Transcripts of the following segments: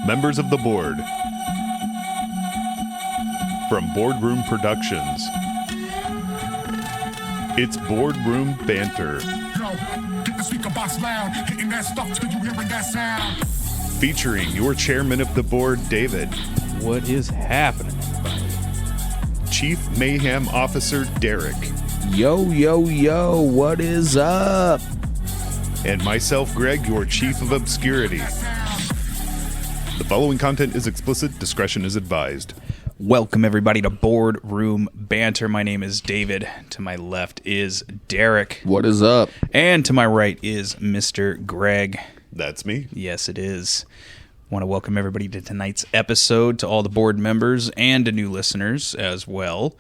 Members of the board. From Boardroom Productions, it's Boardroom Banter. Get the speaker box loud, hitting that stuff till you hearing that sound. Featuring your chairman of the board, David. What is happening, everybody? Chief Mayhem Officer, Derek. Yo, yo, yo, what is up? And myself, Greg, your Chief of Obscurity. The following content is explicit. Discretion is advised. Welcome, everybody, to Boardroom Banter. My name is David. To my left is Derek. What is up? And to my right is Mr. Greg. That's me. Yes, it is. Want to welcome everybody to tonight's episode, to all the board members and to new listeners as well.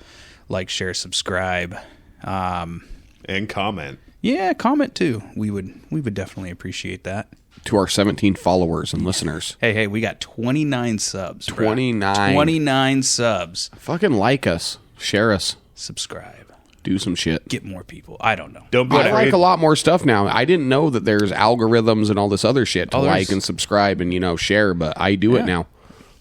Like, share, subscribe. And comment. Yeah, comment too. We would definitely appreciate that. To our 17 followers and listeners. Hey, we got 29 subs. 29. 29 subs. Fucking like us. Share us. Subscribe. Do some shit. Get more people. I don't know. Don't be I afraid. like a lot more stuff now. I didn't know that there's algorithms and all this other shit to like and subscribe and, share, but I do it now.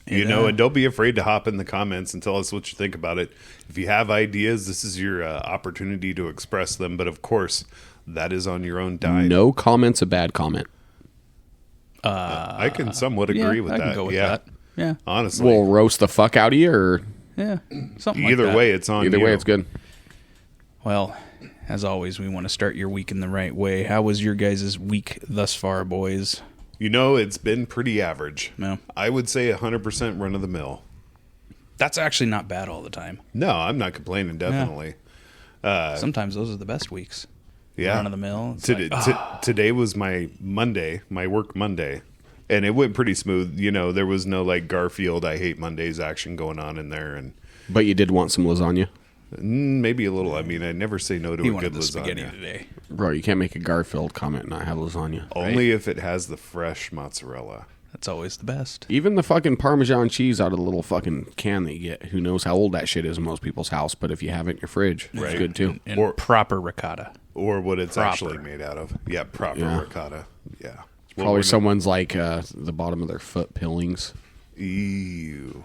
And don't be afraid to hop in the comments and tell us what you think about it. If you have ideas, this is your opportunity to express them. But of course, that is on your own dime. No comment's a bad comment. I can somewhat agree with I that. can go with that. Yeah. Honestly. We'll roast the fuck out of you, or Yeah. Something like either that. way, it's on either you. way, it's good. Well, as always, we want to start your week in the right way. How was your guys' week thus far, boys? It's been pretty average. No. I would say 100% run of the mill. That's actually not bad all the time. No, I'm not complaining, definitely. Sometimes those are the best weeks. Yeah. Run of the mill. It's Today was my Monday, my work Monday, and it went pretty smooth. There was no like Garfield, I hate Mondays action going on in there, and But you did want some lasagna. maybe a little. I mean, I never say no to he a wanted good the spaghetti lasagna. today. Bro, you can't make a Garfield comment and not have lasagna. Only if it has the fresh mozzarella. That's always the best. Even the fucking Parmesan cheese out of the little fucking can that you get. Who knows how old that shit is in most people's house, but if you have it in your fridge, Right. it's good too. And Or- proper ricotta. Or what it's Proper. actually made out of. Yeah, proper Yeah. ricotta. Yeah. Well, Probably we're someone's like the bottom of their foot pillings. Ew.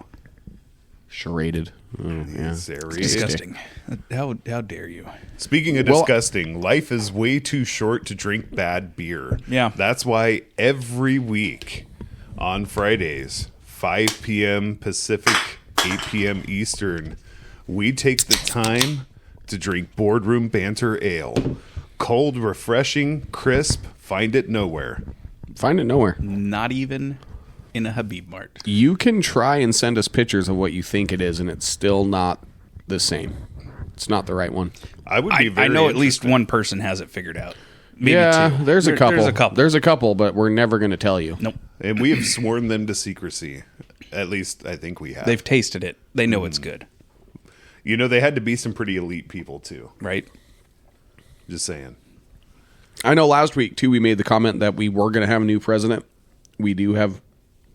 Charaded. Oh, yeah. Serious. Disgusting. How dare you? Speaking of Well- disgusting, life is way too short to drink bad beer. Yeah. That's why every week on Fridays, 5 p.m. Pacific, 8 p.m. Eastern, we take the time to drink Boardroom Banter Ale. Cold, refreshing, crisp, find it nowhere. Find it nowhere. Not even in a Habib Mart. You can try and send us pictures of what you think it is, and it's still not the same. It's not the right one. I would be very I know at least interested. one person has it figured out. Maybe yeah, two. there's a couple. There's a couple. but we're never going to tell you. Nope. And we have sworn them to secrecy. At least I think we have. They've tasted it. They know it's good. They had to be some pretty elite people too. Right? Just saying. I know last week, too, we made the comment that we were going to have a new president. We do have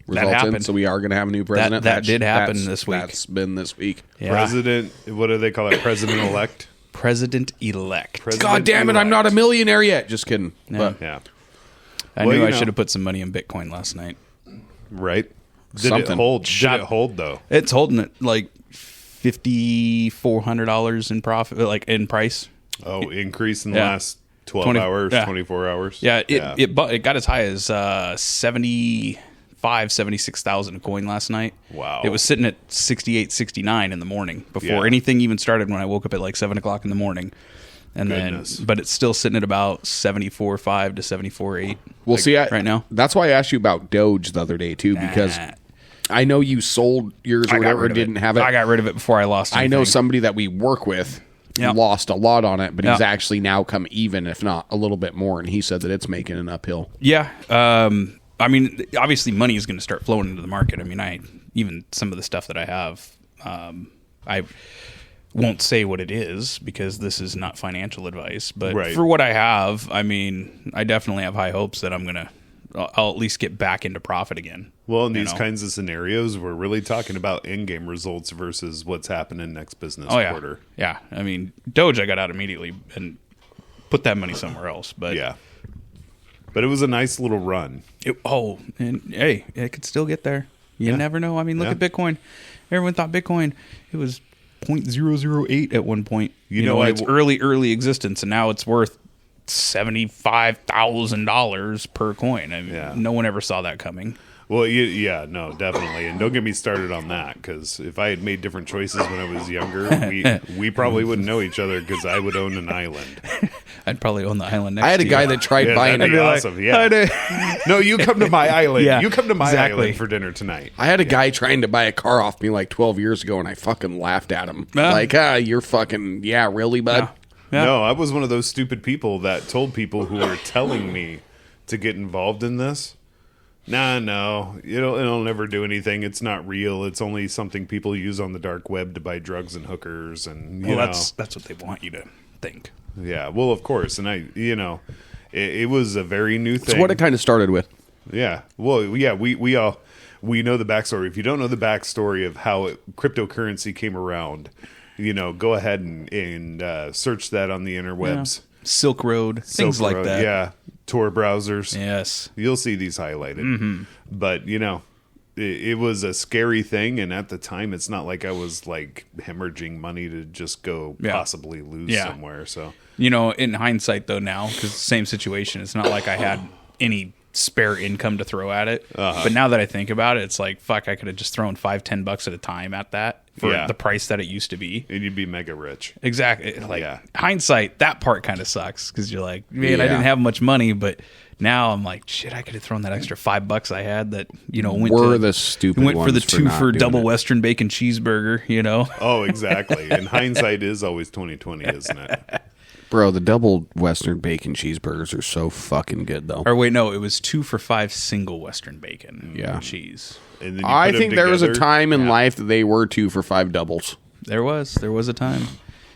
results in, happened. so we are going to have a new president. That did happen That's- this week. That's been this week. Yeah. President, what do they call it? President-elect? President-elect. God damn it, I'm not a millionaire yet. Just kidding. Yeah. But Yeah. I Well, knew you I know. should have put some money in Bitcoin last night. Right? Did Something. it hold? Did it hold, though? It's holding it like $5,400 in profit, like in price. Oh, increase in the Yeah. last 12 20 hours, yeah. 24 hours? Yeah, it got as high as 76,000 a coin last night. Wow. It was sitting at 68, 69 in the morning before Yeah. anything even started when I woke up at like 7 o'clock in the morning. And Goodness. but it's still sitting at about 74.5 to 74.8. we'll see. right now. That's why I asked you about Doge the other day, too, because I know you sold yours or whatever, didn't have it. I got rid of it before I lost I know anything. somebody that we work with Yep. lost a lot on it, but he's Yep. actually now come even, if not a little bit more, and he said that it's making an uphill. Yeah. I mean, obviously money is going to start flowing into the market. I mean, even some of the stuff that I have, I won't say what it is because this is not financial advice, but Right. for what I have, I mean, I definitely have high hopes that I'll at least get back into profit again. Well, in these kinds of scenarios, we're really talking about in-game results versus what's happening next business quarter. Yeah. I mean, Doge I got out immediately and put that money somewhere else. But Yeah. But it was a nice little run. And hey, it could still get there. You never know. I mean, look at Bitcoin. Everyone thought Bitcoin, it was 0.008 at one point. You know, its early existence, and now it's worth $75,000 per coin. I mean, no one ever saw that coming. Well, no, definitely. And don't get me started on that, because if I had made different choices when I was younger, we probably wouldn't know each other, because I would own an island. I'd probably own the island next to I had a guy that tried buying it. Awesome, No, you come to my island. You come to my island for dinner tonight. I had a guy trying to buy a car off me like 12 years ago, and I fucking laughed at him. Like, you're fucking, really, bud? No, I was one of those stupid people that told people who were telling me to get involved in this. No, it'll never do anything. It's not real. It's only something people use on the dark web to buy drugs and hookers, and that's what they want you to think. Yeah, well, of course, and it was a very new thing. It's what it kind of started with. Yeah, well, yeah, we know the backstory. If you don't know the backstory of how cryptocurrency came around, go ahead and search that on the interwebs. Yeah. Silk Road, things like that. Yeah. Tor browsers. Yes. You'll see these highlighted. But, it was a scary thing. And at the time, it's not like I was like hemorrhaging money to just go possibly lose somewhere. So, in hindsight, though, now, because same situation, it's not like I had any spare income to throw at it. But now that I think about it, it's like, fuck, I could have just thrown $5-10 at a time at that for the price that it used to be. And you'd be mega rich. Exactly. Hindsight, that part kind of sucks, because you're like, man, I didn't have much money, but now I'm like, shit, I could have thrown that extra $5 I had that, went the stupid went for the ones two for double it. Western bacon cheeseburger, Oh, exactly. And hindsight is always 20/20, isn't it? Bro, the double Western bacon cheeseburgers are so fucking good, though. Or wait, no, it was 2 for $5 single Western bacon cheese. And then I think there was a time in life that they were 2 for $5 doubles. There was a time.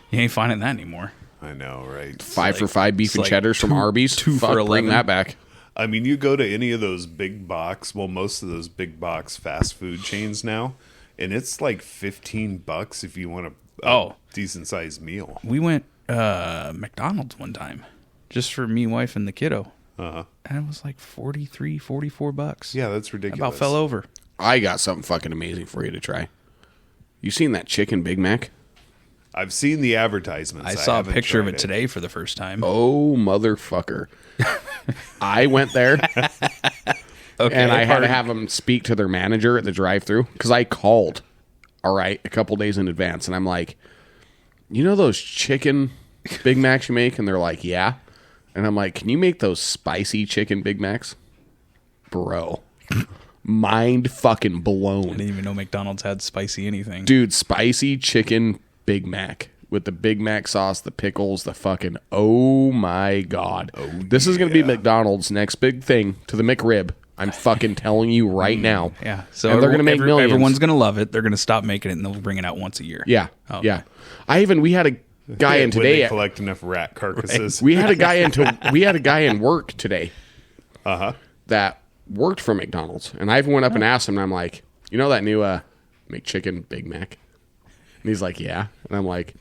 You ain't finding that anymore. I know, right? 5 for $5 beef and cheddars from Arby's. 2 for $11. Bring that back. I mean, you go to any of those big box, most of those big box fast food chains now, and it's like $15 if you want a decent sized meal. We went McDonald's one time, just for me, wife, and the kiddo. And it was like $43-$44. Yeah, that's ridiculous. I about fell over. I got something fucking amazing for you to try. You seen that chicken Big Mac? I've seen the advertisements. I saw a picture of it today for the first time. Oh, motherfucker. I went there, and I had to have them speak to their manager at the drive-thru, because I called, a couple days in advance, and I'm like, those chicken Big Macs you make? And they're like, yeah. And I'm like, can you make those spicy chicken Big Macs? Bro. Mind fucking blown. I didn't even know McDonald's had spicy anything. Dude, spicy chicken Big Mac with the Big Mac sauce, the pickles, the fucking, oh my God. This is going to be McDonald's next big thing to the McRib. I'm fucking telling you right now. Yeah. So and they're going to make millions. Everyone's going to love it. They're going to stop making it, and they'll bring it out once a year. Yeah. Oh. Yeah. We had a guy in today. When they collect enough rat carcasses. We had a guy in work today. That worked for McDonald's, and I even went up and asked him, and I'm like, that new McChicken Big Mac? And he's like, yeah. And I'm like,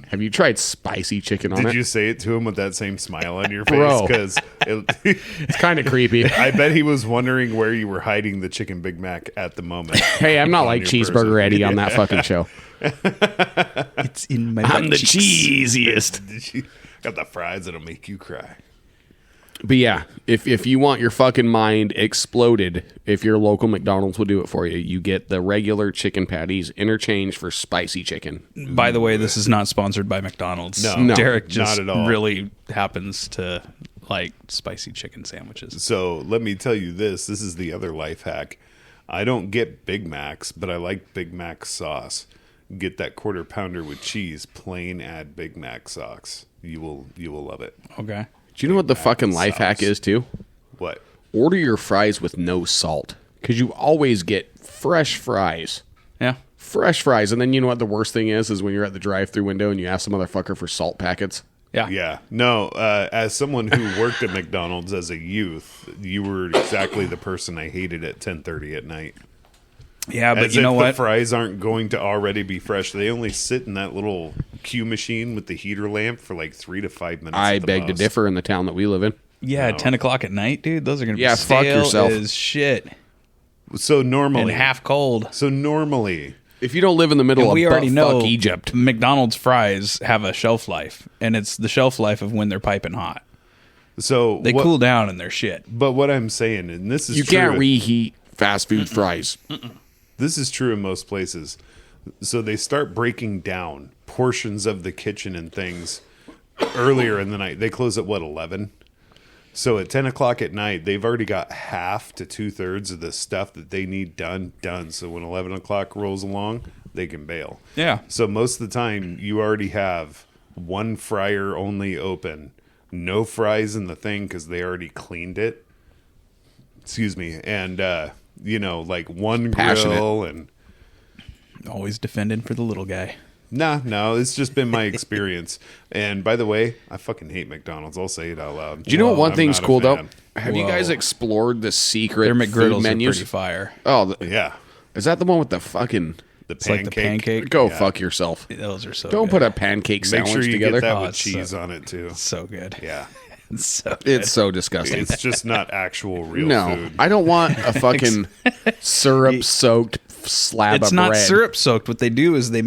have you tried spicy chicken on it? Did you say it to him with that same smile on your face? Bro. Because it's kind of creepy. I bet he was wondering where you were hiding the chicken Big Mac at the moment. Hey, I'm not like Cheeseburger Eddie on that fucking show. It's in my I'm the cheesiest. Got the fries that'll make you cry. But yeah, if you want your fucking mind exploded, if your local McDonald's will do it for you, you get the regular chicken patties interchanged for spicy chicken. By the way, this is not sponsored by McDonald's. No, Derek just not at all. really happens to like spicy chicken sandwiches. So let me tell you this. This is the other life hack. I don't get Big Macs, but I like Big Mac sauce. Get that quarter pounder with cheese, plain add Big Mac sauce. You will love it. Okay. Do you know what the fucking life hack is too? What? Order your fries with no salt, because you always get fresh fries. Yeah. Fresh fries. And then you know what the worst thing is when you're at the drive-thru window and you ask the motherfucker for salt packets. Yeah. Yeah. No, as someone who worked at McDonald's as a youth, you were exactly the person I hated at 10:30 at night. Yeah, but As you know if what? The fries aren't going to already be fresh. They only sit in that little Q machine with the heater lamp for like 3 to 5 minutes. I beg to differ in the town that we live in. Yeah, No. 10 o'clock at night, dude. Those are going to be Yeah, fuck stale yourself. as shit. So And normally, half cold. so normally, If you don't live in the middle And of we already know fuck Egypt, McDonald's fries have a shelf life, and it's the shelf life of when they're piping hot. so They cool down and they're shit. But what I'm saying, and this is you true, can't reheat fast food fries. this is true in most places. So they start breaking down portions of the kitchen and things earlier in the night. They close at 11. So at 10 o'clock at night, they've already got half to 2/3 of the stuff that they need done. So when 11 o'clock rolls along, they can bail. Yeah. So most of the time, you already have one fryer only open, no fries in the thing because they already cleaned it. Excuse me. And, like one Passionate. grill and... Always defending for the little guy. No, it's just been my experience. And by the way, I fucking hate McDonald's. I'll say it out loud. Do you know what one I'm thing's not a cool though? fan. Have you Whoa. guys explored the secret Their food McGriddles are menus? pretty fire. Oh, Yeah. is that the one with the fucking? The It's like the pancake. Go Yeah. fuck yourself. Those are so Don't good. put a pancake Make sandwich sure you together. get that Oh, with it's cheese so- on it too. so good. Yeah. It's so good. It's so disgusting. It's just not actual real No, food. I don't want a fucking syrup-soaked slab It's of not bread. syrup soaked. What they do is they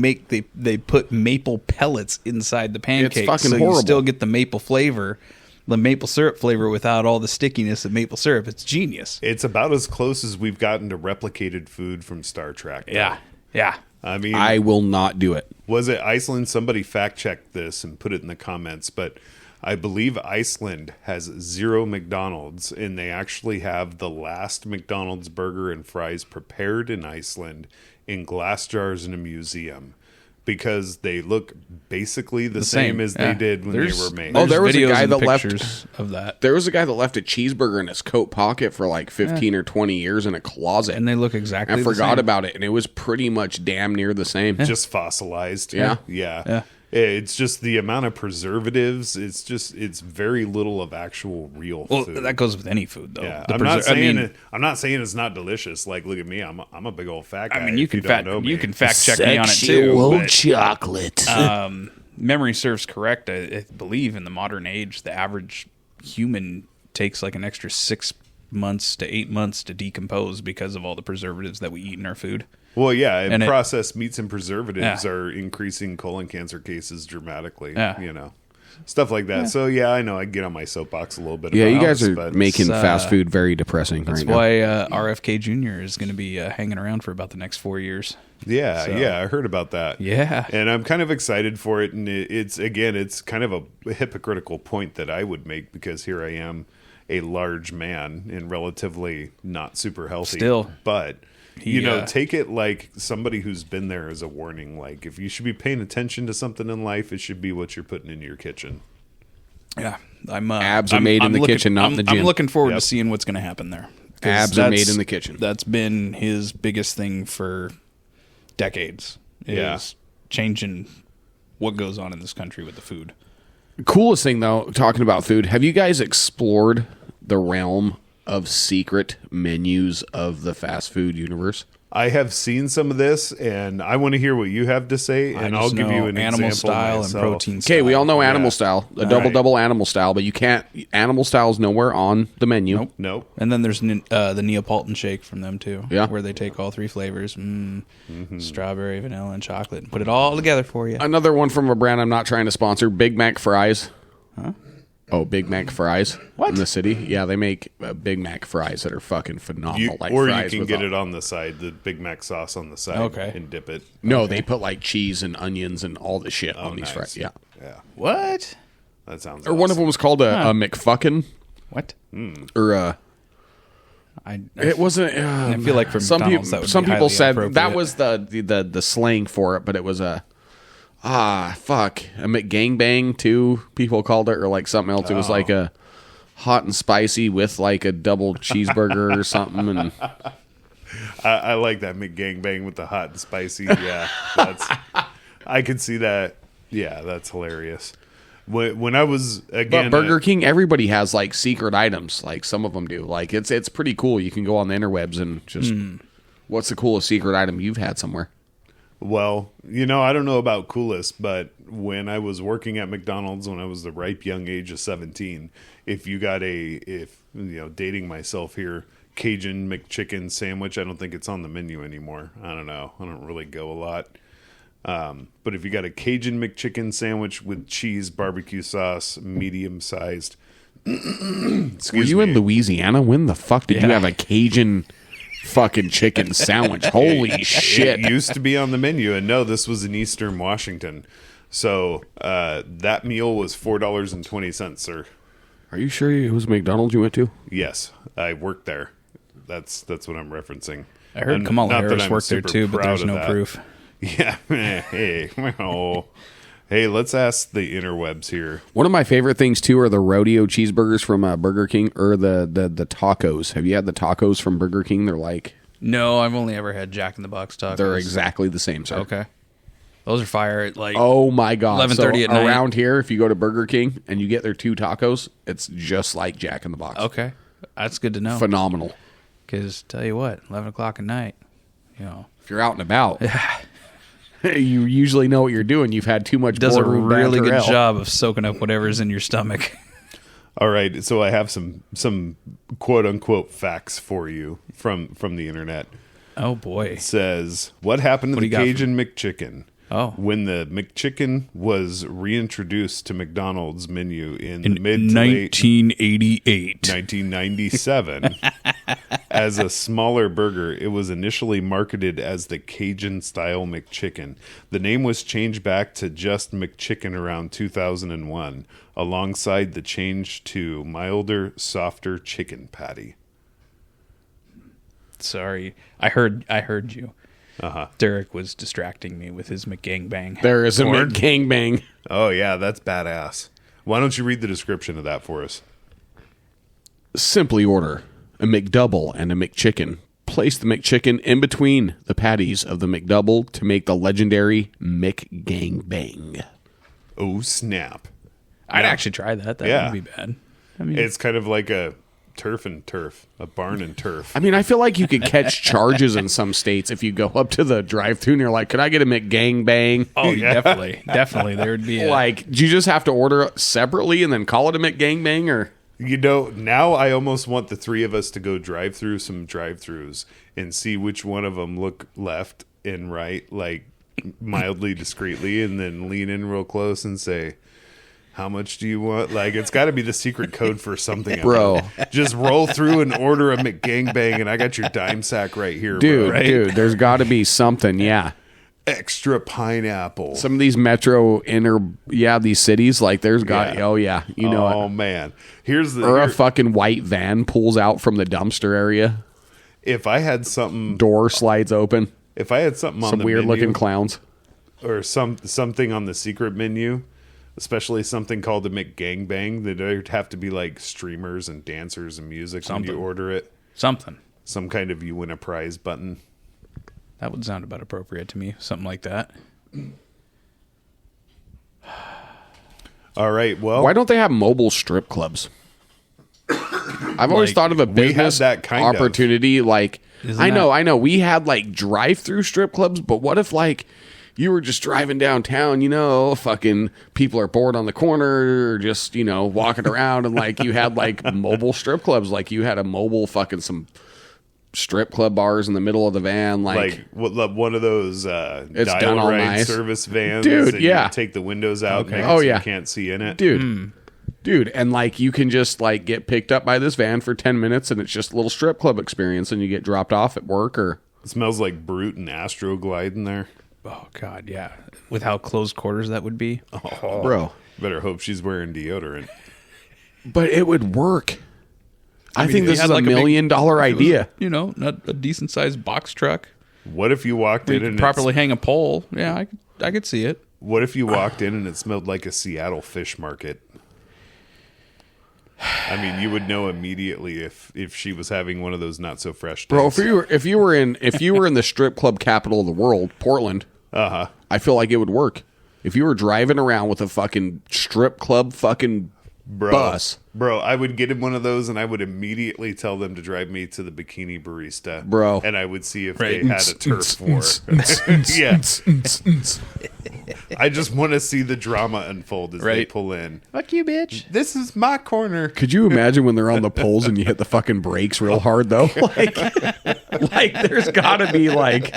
put maple pellets inside the pancake, fucking so horrible. you still get the maple flavor, the maple syrup flavor without all the stickiness of maple syrup. It's genius. It's about as close as we've gotten to replicated food from Star Trek. Yeah, yeah. I mean, I will not do it. was it Iceland? Somebody fact checked this and put it in the comments, but I believe Iceland has 0 McDonald's, and they actually have the last McDonald's burger and fries prepared in Iceland in glass jars in a museum because they look basically the same as yeah. they did when There's- they were made. Oh, there was a videos guy and that left- pictures of that, There was a guy that left a cheeseburger in his coat pocket for like 15 or 20 years in a closet. and they look exactly. I the forgot same. about it, and it was pretty much damn near the same. Just fossilized. Yeah. Yeah. It's just the amount of preservatives. It's very little of actual real Well, food. that goes with any food, though. Yeah, The I'm not preser- I saying mean, it. I'm not saying it's not delicious. Like, look at me. I'm a big old fat guy. I mean, you if can don't know me. you can fact check me on it too. but- chocolate. memory serves correct, I believe in the modern age, the average human takes like an extra 6 months to 8 months to decompose because of all the preservatives that we eat in our food. Well, yeah, and And it- processed meats and preservatives Yeah. are increasing colon cancer cases dramatically. Yeah. Stuff like that. So yeah, I know I get on my soapbox a little bit. Yeah, about you guys this, are but making It's, fast food very depressing That's right now. why RFK Jr. is going to be hanging around for about the next 4 years. Yeah, So- yeah, I heard about that. Yeah. And I'm kind of excited for it. And it's kind of a hypocritical point that I would make because here I am, a large man and relatively not super healthy. Still. But, He, take it like somebody who's been there as a warning. Like, if you should be paying attention to something in life, it should be what you're putting in your kitchen. Yeah. I'm Abs are made in the kitchen, not in the gym. I'm looking forward Yep. to seeing what's going to happen there. 'Cause Abs are made that's- in the kitchen. That's been his biggest thing for decades. Is Yeah. changing what goes on in this country with the food. Coolest thing, though, talking about food, have you guys explored the realm of secret menus of the fast food universe? I have seen some of this, and I want to hear what you have to say, and I I'll just give you know an animal example style myself. and protein style. Okay, we all know animal Yeah. style, a All double right. double animal style, but you can't. Animal style is nowhere on the menu. Nope. Nope. And then there's the Neapolitan shake from them too. Yeah. Where they take all 3 flavors, strawberry, vanilla, and chocolate, and put it all together for you. Another one from a brand I'm not trying to sponsor: Big Mac fries. Huh? Oh, Big Mac fries in the city. Yeah, they make Big Mac fries that are fucking phenomenal. Or you fries can with get all- it on the side, the Big Mac sauce on the side, Okay. and dip it. No, they put like cheese and onions and all the shit on these Nice. fries. Yeah. Yeah, What? that sounds. Or one of them was called a McFucking, What? or a. I It wasn't. I feel like for some McDonald's, people. that would Some be people highly said that inappropriate. was the slang for it, but it was a. Fuck, a McGangbang too. People called it, or like something else. It was like a hot and spicy with like a double cheeseburger or something, and I like that McGangbang with the hot and spicy. Yeah, that's. I could see that. Yeah, that's hilarious. When I was again, But Burger King, everybody has like secret items. Like some of them do. Like it's pretty cool. You can go on the interwebs and just what's the coolest secret item you've had somewhere? Well, I don't know about coolest, but when I was working at McDonald's when I was the ripe young age of 17, if you got dating myself here, Cajun McChicken sandwich, I don't think it's on the menu anymore. I don't know. I don't really go a lot. But if you got a Cajun McChicken sandwich with cheese, barbecue sauce, medium sized. Were you in Louisiana? When the fuck did you have a Cajun fucking chicken sandwich? Holy shit. It used to be on the menu, and no, this was in Eastern Washington. So that meal was $4.20, sir. Are you sure it was McDonald's you went to? Yes, I worked there. That's what I'm referencing. I heard Kamala Harris worked there too, but there's no proof. Yeah. Hey, hey, let's ask the interwebs here. One of my favorite things too are the rodeo cheeseburgers from Burger King, or the tacos. Have you had the tacos from Burger King? They're like, no, I've only ever had Jack in the Box tacos. They're exactly the same, sir. Okay, those are fire at like. Oh my god! 11:30 at night. Around here, if you go to Burger King and you get their 2 tacos, it's just like Jack in the Box. Okay, that's good to know. Phenomenal. Because tell you what, 11 o'clock at night, if you're out and about. You usually know what you're doing. You've had too much. Does a really good job of soaking up whatever's in your stomach. All right, so I have some quote unquote facts for you from the internet. Oh boy! It says, what happened to the Cajun McChicken? Oh, when the McChicken was reintroduced to McDonald's menu in the mid to 1988, 1997, as a smaller burger, it was initially marketed as the Cajun-style McChicken. The name was changed back to just McChicken around 2001, alongside the change to milder, softer chicken patty. Sorry, I heard you. Uh-huh. Derek was distracting me with his McGangbang. There is a McGangbang. Oh, yeah, that's badass. Why don't you read the description of that for us? Simply order a McDouble and a McChicken. Place the McChicken in between the patties of the McDouble to make the legendary McGangbang. Oh, snap. I'd actually try that. That wouldn't be bad. I mean, it's kind of like a turf and turf, a barn and turf. I mean, I feel like you could catch charges in some states if you go up to the drive-thru and you're like, could I get a McGangbang? Oh, definitely. There would be like, do you just have to order it separately and then call it a McGangbang? Or now I almost want the three of us to go drive through some drive-thrus and see which one of them look left and right, like mildly discreetly, and then lean in real close and say, how much do you want? Like, it's got to be the secret code for something. Bro. Just roll through and order a McGangbang, and I got your dime sack right here, dude, bro. Right? Dude, there's got to be something, yeah. Extra pineapple. Some of these metro these cities, like there's got, oh yeah, you know. Oh, man. A fucking white van pulls out from the dumpster area. If I had something. Door slides open. If I had something on the some weird menu, looking clowns. Or something on the secret menu, especially something called the McGangbang, there'd have to be like streamers and dancers and music when you order it. Some kind of you win a prize button. That would sound about appropriate to me. Something like that. All right. Well, why don't they have mobile strip clubs? I've always thought of a business opportunity. Like, I know. We had like drive-through strip clubs, but what if like you were just driving downtown, fucking people are bored on the corner, or just, walking around, and like you had like mobile strip clubs, like you had a mobile fucking some strip club bars in the middle of the van, like one of those dial ride service vans, dude. And yeah, you take the windows out, okay. so you can't see in it, dude. And like you can just like get picked up by this van for 10 minutes, and it's just a little strip club experience, and you get dropped off at work. Or it smells like Brute and Astroglide in there. Oh God, yeah. With how close quarters that would be, bro. Better hope she's wearing deodorant. But it would work. I think this is like $1 million idea. Not a decent sized box truck. What if you walked in and properly hang a pole? Yeah, I could see it. What if you walked in and it smelled like a Seattle fish market? I mean, you would know immediately if she was having one of those not so fresh days. Bro, if you were in the strip club capital of the world, Portland, I feel like it would work. If you were driving around with a fucking strip club fucking bus. Bro, I would get him one of those and I would immediately tell them to drive me to the Bikini Barista. Bro. And I would see if Right. they had a turf war. Yeah. I just want to see the drama unfold as they Right. pull in. Fuck you, bitch. This is my corner. Could you imagine when they're on the poles and you hit the fucking brakes real hard though? Like there's gotta be like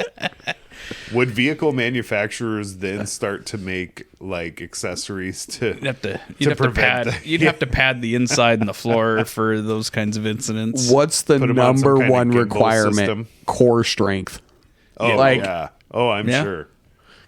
Would vehicle manufacturers then start to make like accessories to You'd have to prevent pad. that? You'd have to pad the inside and the floor for those kinds of incidents. what's the Put 'em on some number kind of one gimbal requirement? system. Core strength. Oh, like- yeah. Oh, I'm Yeah. sure.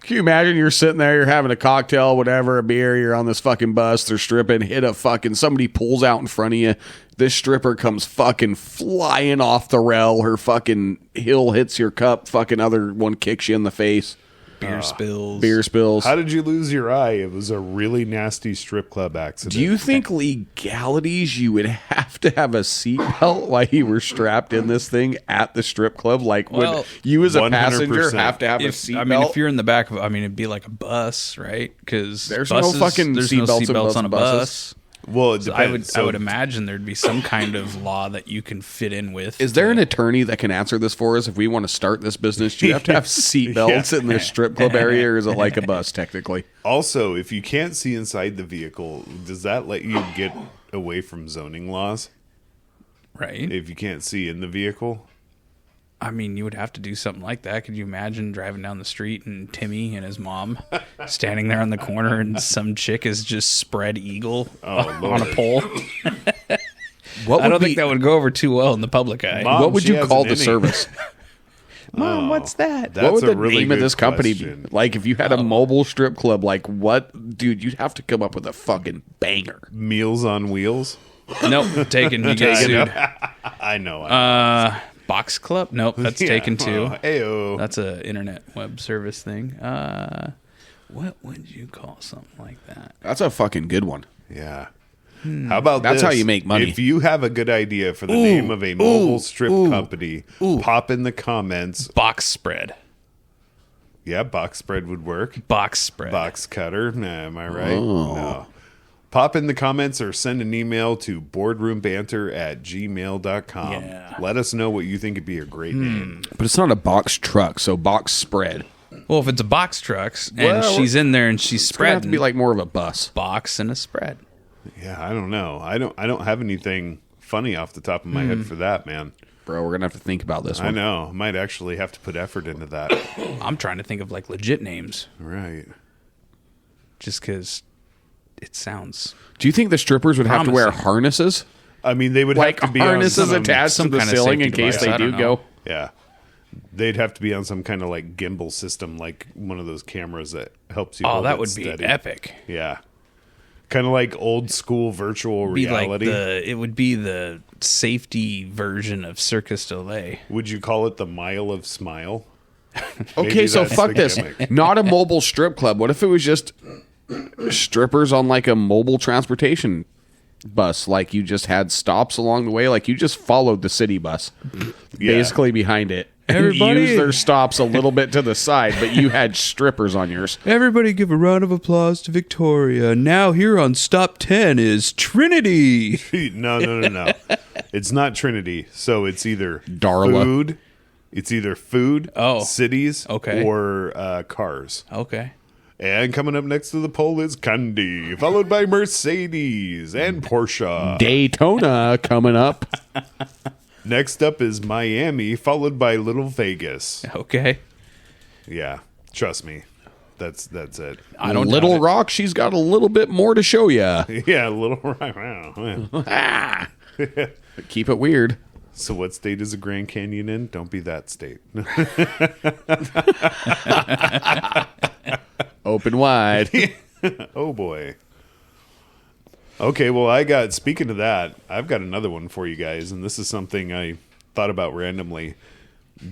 Can you imagine you're sitting there, you're having a cocktail, whatever, a beer, you're on this fucking bus, they're stripping, hit a fucking, somebody pulls out in front of you. This stripper comes fucking flying off the rail. Her fucking heel hits your cup. Fucking other one kicks you in the face. Beer spills. Beer spills. How did you lose your eye? It was a really nasty strip club accident. Do you think legalities you would have to have a seatbelt while you were strapped in this thing at the strip club? Like, would Well, you as a 100%. passenger have to have a If, seatbelt? I mean, if you're in the back of, I mean, it'd be like a bus, right? Because There's no fucking seatbelts in on a buses. bus. Well, it So depends. I would imagine there'd be some kind of law that you can fit in with. Is there an attorney that can answer this for us if we want to start this business? Do you have to have seatbelts in the strip club area, or is it like a bus technically? Also, if you can't see inside the vehicle, does that let you get away from zoning laws? right? If you can't see in the vehicle? I mean, you would have to do something like that. Could you imagine driving down the street and Timmy and his mom standing there on the corner and some chick is just spread eagle on a pole? What I don't think that would go over too well in the public eye. Mom, What would she you has call an the inning. service? Mom, what's that? That's What would a the really name of good this company question. be? Like, if you had a mobile strip club, like what, dude? You'd have to come up with a fucking banger. Meals on Wheels? Nope, taken. You get sued. I know. Box Club? Nope, that's taken too. Ayo. That's a internet web service thing. What would you call something like that? That's a fucking good one. Yeah. How about That's this? how you make money. If you have a good idea for the name of a mobile strip company, pop in the comments. Box spread. Yeah, box spread would work. Box spread. Box cutter. Nah, am I right? No. Pop in the comments or send an email to boardroombanter@gmail.com. Yeah. Let us know what you think would be a great name. But it's not a box truck, so box spread. Well, if it's a box trucks and Well, she's in there and she's It's gonna have to spreading, be like more of a bus. box and a spread. Yeah, I don't know. I don't have anything funny off the top of my head for that, man. Bro, we're gonna have to think about this one. I know. I might actually have to put effort into that. I'm trying to think of like legit names Right. just because it sounds Do you think the strippers would have to wear Promising. harnesses? I mean, they would Like have to be harnesses on some, attached to some the kind of ceiling in safety case device, they I do don't go? know. Yeah. They'd have to be on some kind of like gimbal system, like one of those cameras that helps you. Oh, hold that it would be steady. epic. Yeah. Kind of like old school virtual Be reality. like it would be the safety version of Circus Delay. Would you call it the Mile of Smile? Okay, Maybe so that's fuck the this. gimmick. Not a mobile strip club. What if it was just strippers on like a mobile transportation bus? Like you just had stops along the way. Like you just followed the city bus, Yeah. basically behind it. And Everybody- used their stops a little bit to the side, but you had strippers on yours. Everybody give a round of applause to Victoria. Now here on Stop 10 is Trinity. No. It's not Trinity. So it's either Darla. food. It's either food, Oh. cities, Okay. or cars. Okay. And coming up next to the poll is Candy, followed by Mercedes and Porsche. Daytona coming up. Next up is Miami, followed by Little Vegas. Okay. Yeah, trust me, that's it. I don't Little doubt it. Rock, she's got a little bit more to show you. Yeah, Little. Wow. Keep it weird. So, what state is the Grand Canyon in? Don't be that state. Open wide. Oh boy. Okay, well, speaking of that, I've got another one for you guys, and this is something I thought about randomly.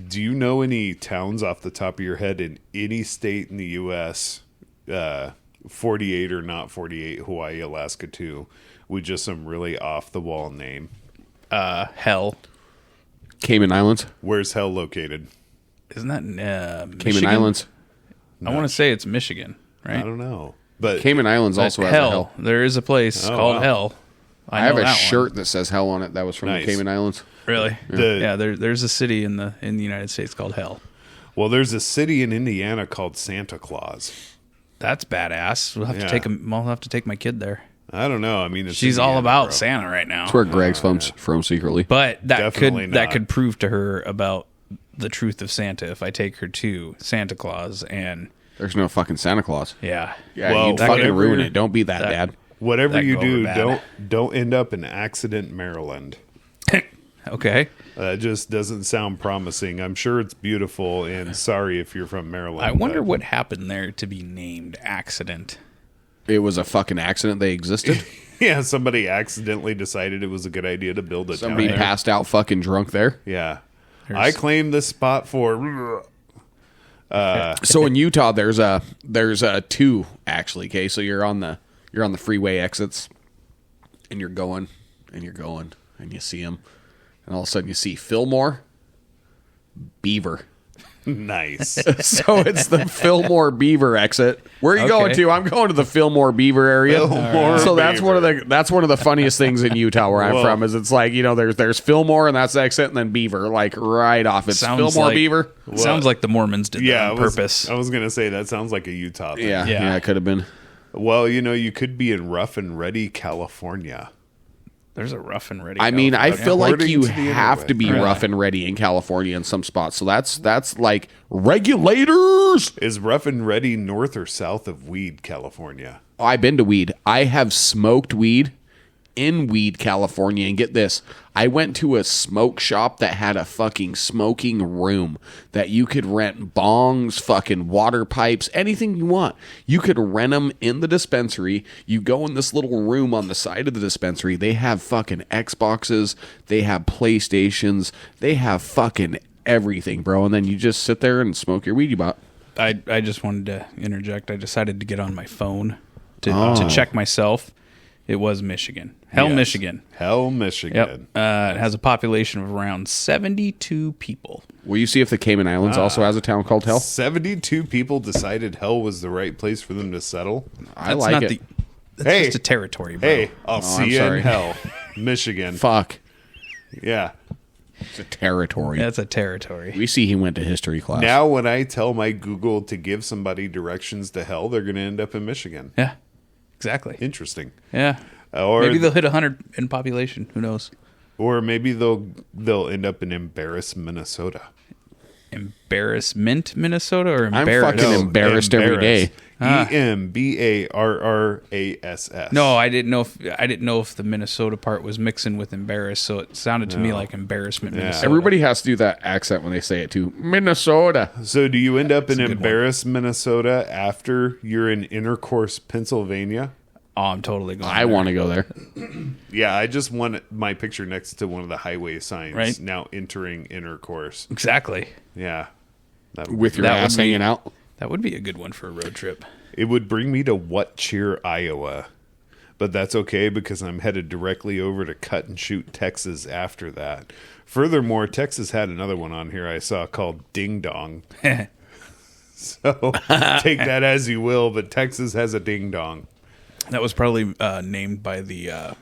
Do you know any towns off the top of your head in any state in the U.S., 48 or not 48, Hawaii, Alaska too, with just some really off-the-wall name? Hell. Cayman Islands. Where's Hell located? Isn't that Cayman Michigan? Islands. I want to say it's Michigan, I right? don't know. But Cayman Islands also has a hell. There is a place called wow. Hell. I have know a that shirt one. that says hell on it. That was from Nice. the Cayman Islands. Really? The- There's a city in the United States called Hell. well, there's a city in Indiana called Santa Claus. That's badass. We'll have Yeah. to take him. I'll have to take my kid there. I don't know. I mean, it's She's all Indiana, about bro. Santa right now. That's where Greg's from secretly. But that Definitely could that not. could prove to her about the truth of Santa if I take her to Santa Claus and There's no fucking Santa Claus. yeah. Yeah, Well, you'd fucking whatever- ruin it. Don't be that, that- Dad. Whatever That you go do, over bad. don't end up in Accident, Maryland. Okay. That just doesn't sound promising. I'm sure it's beautiful, and sorry if you're from Maryland. I wonder but- what happened there to be named Accident. It was a fucking accident. They existed. Yeah, somebody accidentally decided it was a good idea to build a Somebody town there. passed out fucking drunk there. Yeah. There's- I claim this spot for... So in Utah, there's two actually. Okay, so you're on the freeway exits, and you're going, and you see them, and all of a sudden you see Fillmore, Beaver. Nice. So it's the Fillmore Beaver exit. Where are you going Okay. to? I'm going to the Fillmore Beaver area. Fillmore So that's one of Beaver. the funniest things in Utah where I'm Whoa. from is it's like, you know, there's Fillmore and that's the exit, and then Beaver, like right off. It's Fillmore like, Beaver. Sounds like the Mormons did Yeah, that on purpose. I was going to say that sounds like a Utah thing. Yeah, Yeah. yeah, it could have been. Well, you know, you could be in Rough and Ready, California. There's a rough and ready. I mean, I California. feel like According you to the have to be internet. rough and ready in California in some spots. So that's like regulators. Is Rough and Ready north or south of Weed, California? Oh, I've been to weed. I have smoked weed in Weed, California. And get this, I went to a smoke shop that had a fucking smoking room that you could rent bongs, fucking water pipes, anything you want. You could rent them in the dispensary. You go in this little room on the side of the dispensary. They have fucking Xboxes. They have PlayStations. They have fucking everything, bro. And then you just sit there and smoke your weed you bought. I just wanted to interject. I decided to get on my phone to check myself. It was Michigan. Hell, Yes. Michigan. Hell, Michigan. Yep. It has a population of around 72 people. Will you see if the Cayman Islands also has a town called Hell? 72 people decided Hell was the right place for them to settle. I like it. That's Hey. just a territory, bro. Hey, I'll see I'm you sorry. in Hell, Michigan. Fuck. Yeah. It's a territory. That's a territory. We see he went to history class. Now, when I tell my Google to give somebody directions to Hell, they're going to end up in Michigan. Yeah, exactly. Interesting. Yeah. Or Maybe they'll hit 100 in population. Who knows? or maybe they'll end up in Embarrass, Minnesota. Embarrassment, Minnesota, or I'm embarrassed? fucking embarrassed every day. EMBARRASS. No, I didn't know if the Minnesota part was mixing with embarrassed, so it sounded to me like embarrassment, Minnesota. Everybody has to do that accent when they say it too. Minnesota. So do you end up in a good one. Embarrass, Minnesota after you're in Intercourse, Pennsylvania? Oh, I'm totally going. I want to go there. Yeah, I just want my picture next to one of the highway signs. Right. Now entering Intercourse. Exactly. Yeah. That would With your That would ass be- hanging out. That would be a good one for a road trip. It would bring me to What Cheer, Iowa. But that's okay because I'm headed directly over to Cut and Shoot, Texas after that. Furthermore, Texas had another one on here I saw called Ding Dong. So take that as you will, but Texas has a Ding Dong. That was probably named by the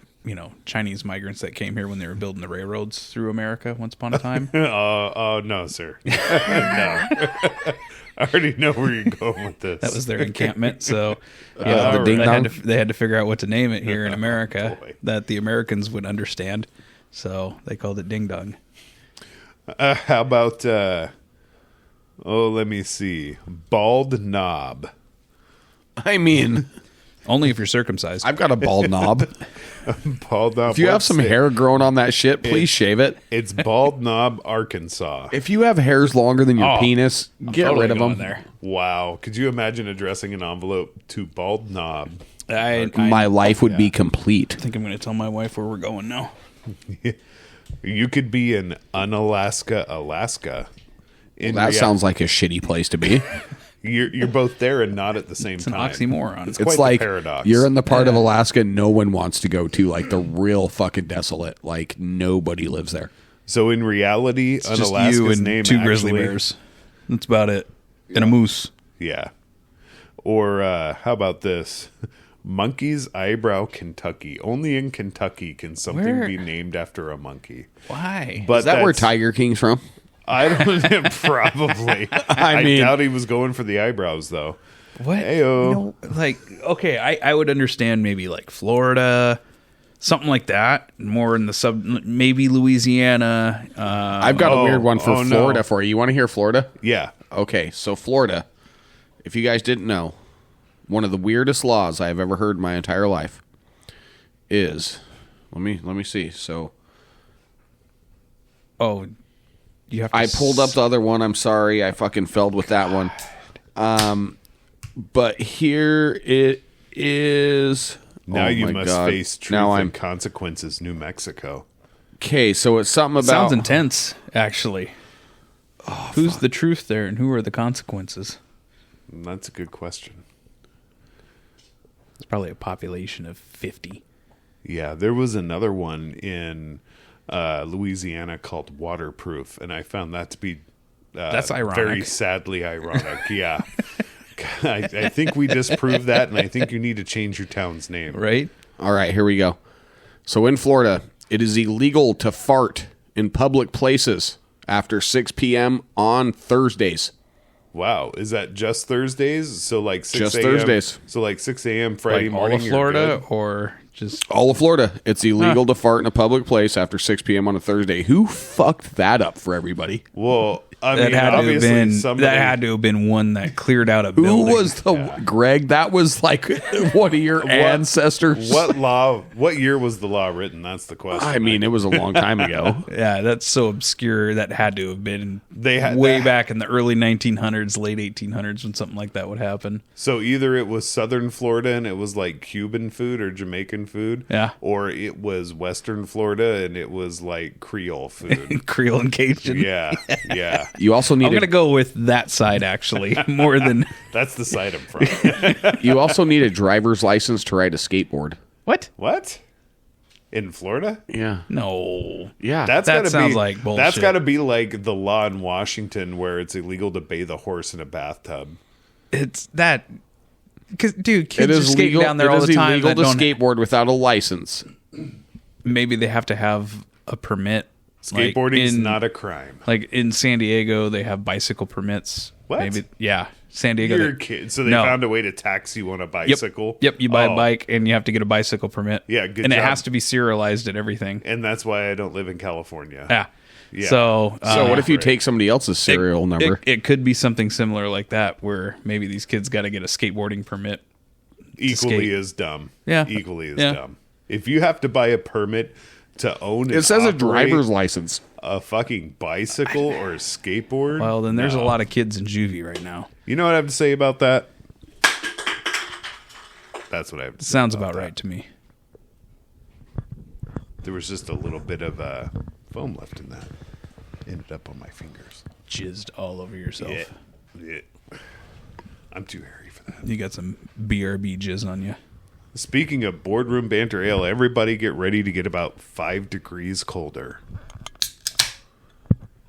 Chinese migrants that came here when they were building the railroads through America once upon a time. No, sir. No. I already know where you're going with this. That was their encampment. So the ding dong? they had to figure out what to name it here in America Boy. that the Americans would understand. So they called it Ding Dong. How about, let me see. Bald Knob. I mean, Only if you're circumcised. I've got a bald knob. Bald Knob. If you have some hair growing on that shit, please shave it. It's Bald Knob, Arkansas. If you have hairs longer than your Oh, penis, get Totally rid of going them. there. Wow. Could you imagine addressing an envelope to Bald Knob? I My life would be complete. think I'm going to tell my wife where we're going now. You could be in Unalaska, Alaska. That sounds like a shitty place to be. You're both there and not at the same It's an time. oxymoron. It's It's quite like the paradox. you're in the part of Alaska no one wants to go to, like the real fucking desolate. Like nobody lives there. So in reality, It's just Unalaska's you and name two grizzly actually- bears. That's about it. And a moose. Yeah. Or how about this? Monkey's Eyebrow, Kentucky. Only in Kentucky can something be named after a monkey. Why? But Is that where Tiger King's from? I don't probably. I mean- doubt he was going for the eyebrows though. What? Heyo. No, like, okay, I would understand maybe like Florida, something like that. More in the maybe Louisiana. I've got a weird one for Florida for you. You want to hear Florida? Yeah. Okay, so Florida, if you guys didn't know, one of the weirdest laws I've ever heard in my entire life is, let me see. So, You have to I pulled up the other one. I'm sorry, I fucking failed with that one. But here it is. Now Oh you my must God. face truth Now and consequences, New Mexico. Okay, so it's something about. Sounds intense, actually. Who's the truth there, and who are the consequences? That's a good question. It's probably a population of 50. Yeah, there was another one in Louisiana called Waterproof, and I found that to be That's ironic. very sadly ironic. Yeah. I think we disproved that, and I think you need to change your town's name. Right? All right, here we go. So in Florida, it is illegal to fart in public places after 6 p.m. on Thursdays. Wow, is that just Thursdays? So like 6 Just a.m. Thursdays. So like 6 a.m. Friday Like all morning. of you're Florida, good? or just All of Florida, it's illegal to fart in a public place after 6 p.m. on a Thursday. Who fucked that up for everybody? Well, I that mean, had to have obviously been somebody. that had to have been one that cleared out a Who building. was the Greg? That was like one of your ancestors. What year was the law written? That's the question. I mean, it was a long time ago. Yeah, that's so obscure. That had to have been They had- way that- back in the early 1900s, late 1800s, when something like that would happen. So either it was Southern Florida and it was like Cuban food or Jamaican food, Yeah. or it was Western Florida and it was like Creole food. Creole and Cajun. Yeah, yeah, You also I'm need gonna go with that side actually, more than that's the side I'm from. you also need a driver's license to ride a skateboard. what? What? In Florida? Yeah, No, yeah. That sounds like bullshit. That's got to be like the law in Washington where it's illegal to bathe a horse in a bathtub. it's that. Because dude, it kids are is skating legal. down there it all is the time. illegal That to don't, skateboard without a license. maybe they have to have a permit. Like, Skateboarding is in- not a crime. Like in San Diego, they have bicycle permits. What? Maybe, yeah, San Diego. You're a kid, so they No. found a way to tax you on a Yep. bicycle. Yep, you buy a Oh, bike and you have to get a bicycle permit. Yeah, good And it job. has to be serialized and everything. and that's why I don't live in California. Yeah. Yeah. So, So what if you right. take somebody else's serial number? It could be something similar like that, where maybe these kids got to get a skateboarding permit. Equally skate. as dumb. Yeah. Equally as Yeah. dumb. If you have to buy a permit to own, It says a operate driver's license. a fucking bicycle or a skateboard. Well, then there's no. a lot of kids in juvie right now. You know what I have to say about that? That's what I have to say. Sounds about right to me. There was just a little bit of foam left in that. Ended up on my fingers. Jizzed all over yourself. Yeah. I'm too hairy for that. You got some B.R.B. jizz on you. Speaking of boardroom banter ale, everybody get ready to get about 5 degrees colder.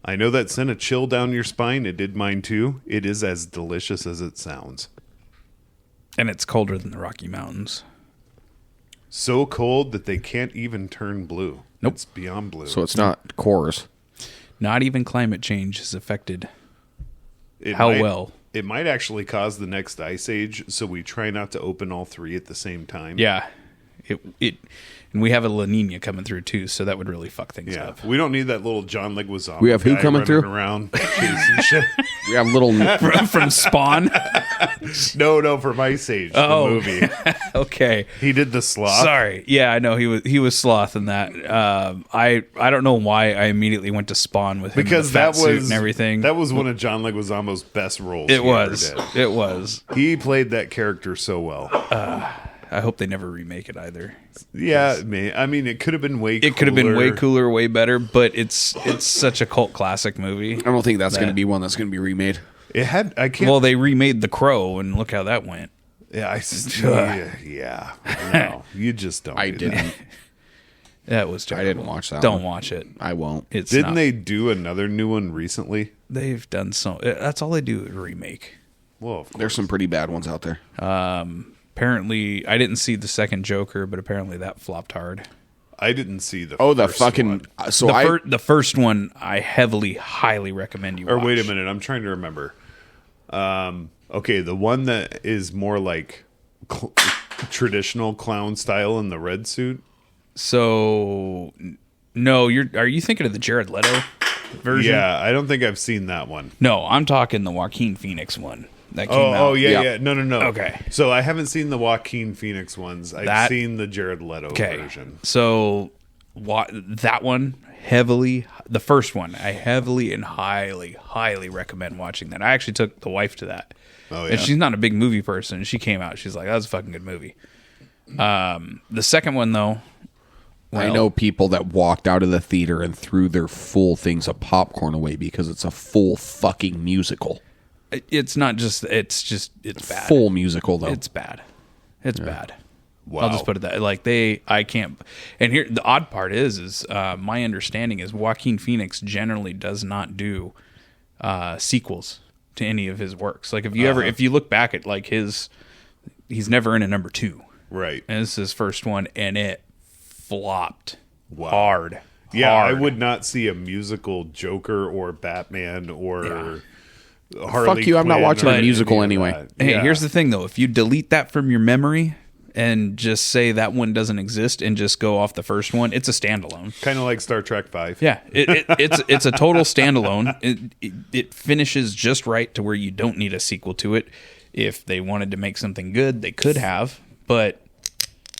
I know that sent a chill down your spine. It did mine too. It is as delicious as it sounds. And it's colder than the Rocky Mountains. So cold that they can't even turn blue. Nope. It's beyond blue. So it's not cores. Not even climate change has affected It how might- well. It might actually cause the next ice age, so we try not to open all 3 at the same time. Yeah. And we have a La Nina coming through too, so that would really fuck things Yeah, up. we don't need that little John Leguizamo. We have who guy coming running through? around chasing shit. We have little. From Spawn? No, for Ice Age, Oh. the movie. Okay. He did the sloth. Sorry. Yeah, I know he was sloth in that. I don't know why I immediately went to Spawn with him Because in the fat that suit was and everything. That was one of John Leguizamo's best roles. It he was. ever did. It was. He played that character so well. I hope they never remake it either. Yeah, man. I mean, it could have been way. It could have been way cooler, way better, but it's such a cult classic movie. I don't think that's going to be one that's going to be remade. It had. I can't. Well, they remade The Crow, and look how that went. yeah, yeah. No, you just don't. I do that. didn't. That was terrible. I didn't watch that. Don't one. watch it. I won't. It's Didn't not- they do another new one recently? They've done so. That's all they do is remake. Well, of course. There's some pretty bad ones out there. Apparently, I didn't see the second Joker, but apparently that flopped hard. I didn't see the Oh, the first fucking. one. So The first one, I highly recommend you watch. Or wait a minute, I'm trying to remember. Okay, the one that is more like traditional clown style in the red suit. So, no, are you thinking of the Jared Leto version? Yeah, I don't think I've seen that one. No, I'm talking the Joaquin Phoenix one that came out. Oh, yeah, Yeah. yeah. No. Okay. So I haven't seen the Joaquin Phoenix ones. I've seen the Jared Leto version. So that one the first one, I heavily and highly recommend watching that. I actually took the wife to that. Oh, yeah. And she's not a big movie person. She came out. She's like, that was a fucking good movie. The second one, though. I know people that walked out of the theater and threw their full things of popcorn away because it's a full fucking musical. It's not just, it's bad. Full musical, though. It's bad. It's bad. Wow. I'll just put it that like I can't. And here the odd part is my understanding is Joaquin Phoenix generally does not do sequels to any of his works. Like if you look back at like he's never in a number 2. Right. And this is his first one, and it flopped hard. Yeah, hard. I would not see a musical Joker or Batman or Harley Fuck you, I'm not Quinn watching or a any musical of anyway. that. Hey, Yeah. here's the thing though: if you delete that from your memory and just say that one doesn't exist and just go off the first one, it's a standalone. Kind of like Star Trek 5. Yeah, it's a total standalone. It finishes just right to where you don't need a sequel to it. If they wanted to make something good, they could have, but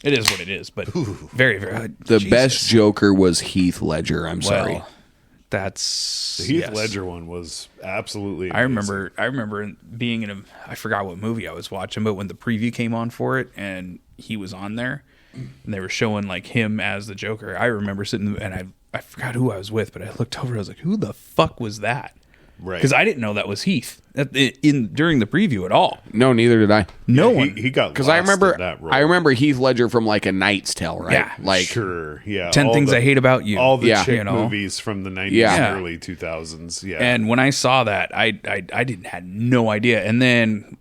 it is what it is. But very, very The Jesus. best Joker was Heath Ledger. I'm sorry. Well, that's The Heath yes. Ledger one was absolutely I amazing. remember being in I forgot what movie I was watching, but when the preview came on for it and he was on there and they were showing like him as the Joker, I remember sitting and I forgot who I was with, but I looked over, I was like, who the fuck was that? Right. Because I didn't know that was Heath during the preview at all. No, neither did I. No Yeah, one. he got Because lost I remember Heath Ledger from like A Knight's Tale, right? Yeah. Like Sure, yeah. 10 all Things I Hate About You. All the Yeah. chick You know. movies from the 90s Yeah. and early 2000s. Yeah. And when I saw that, I had no idea. And then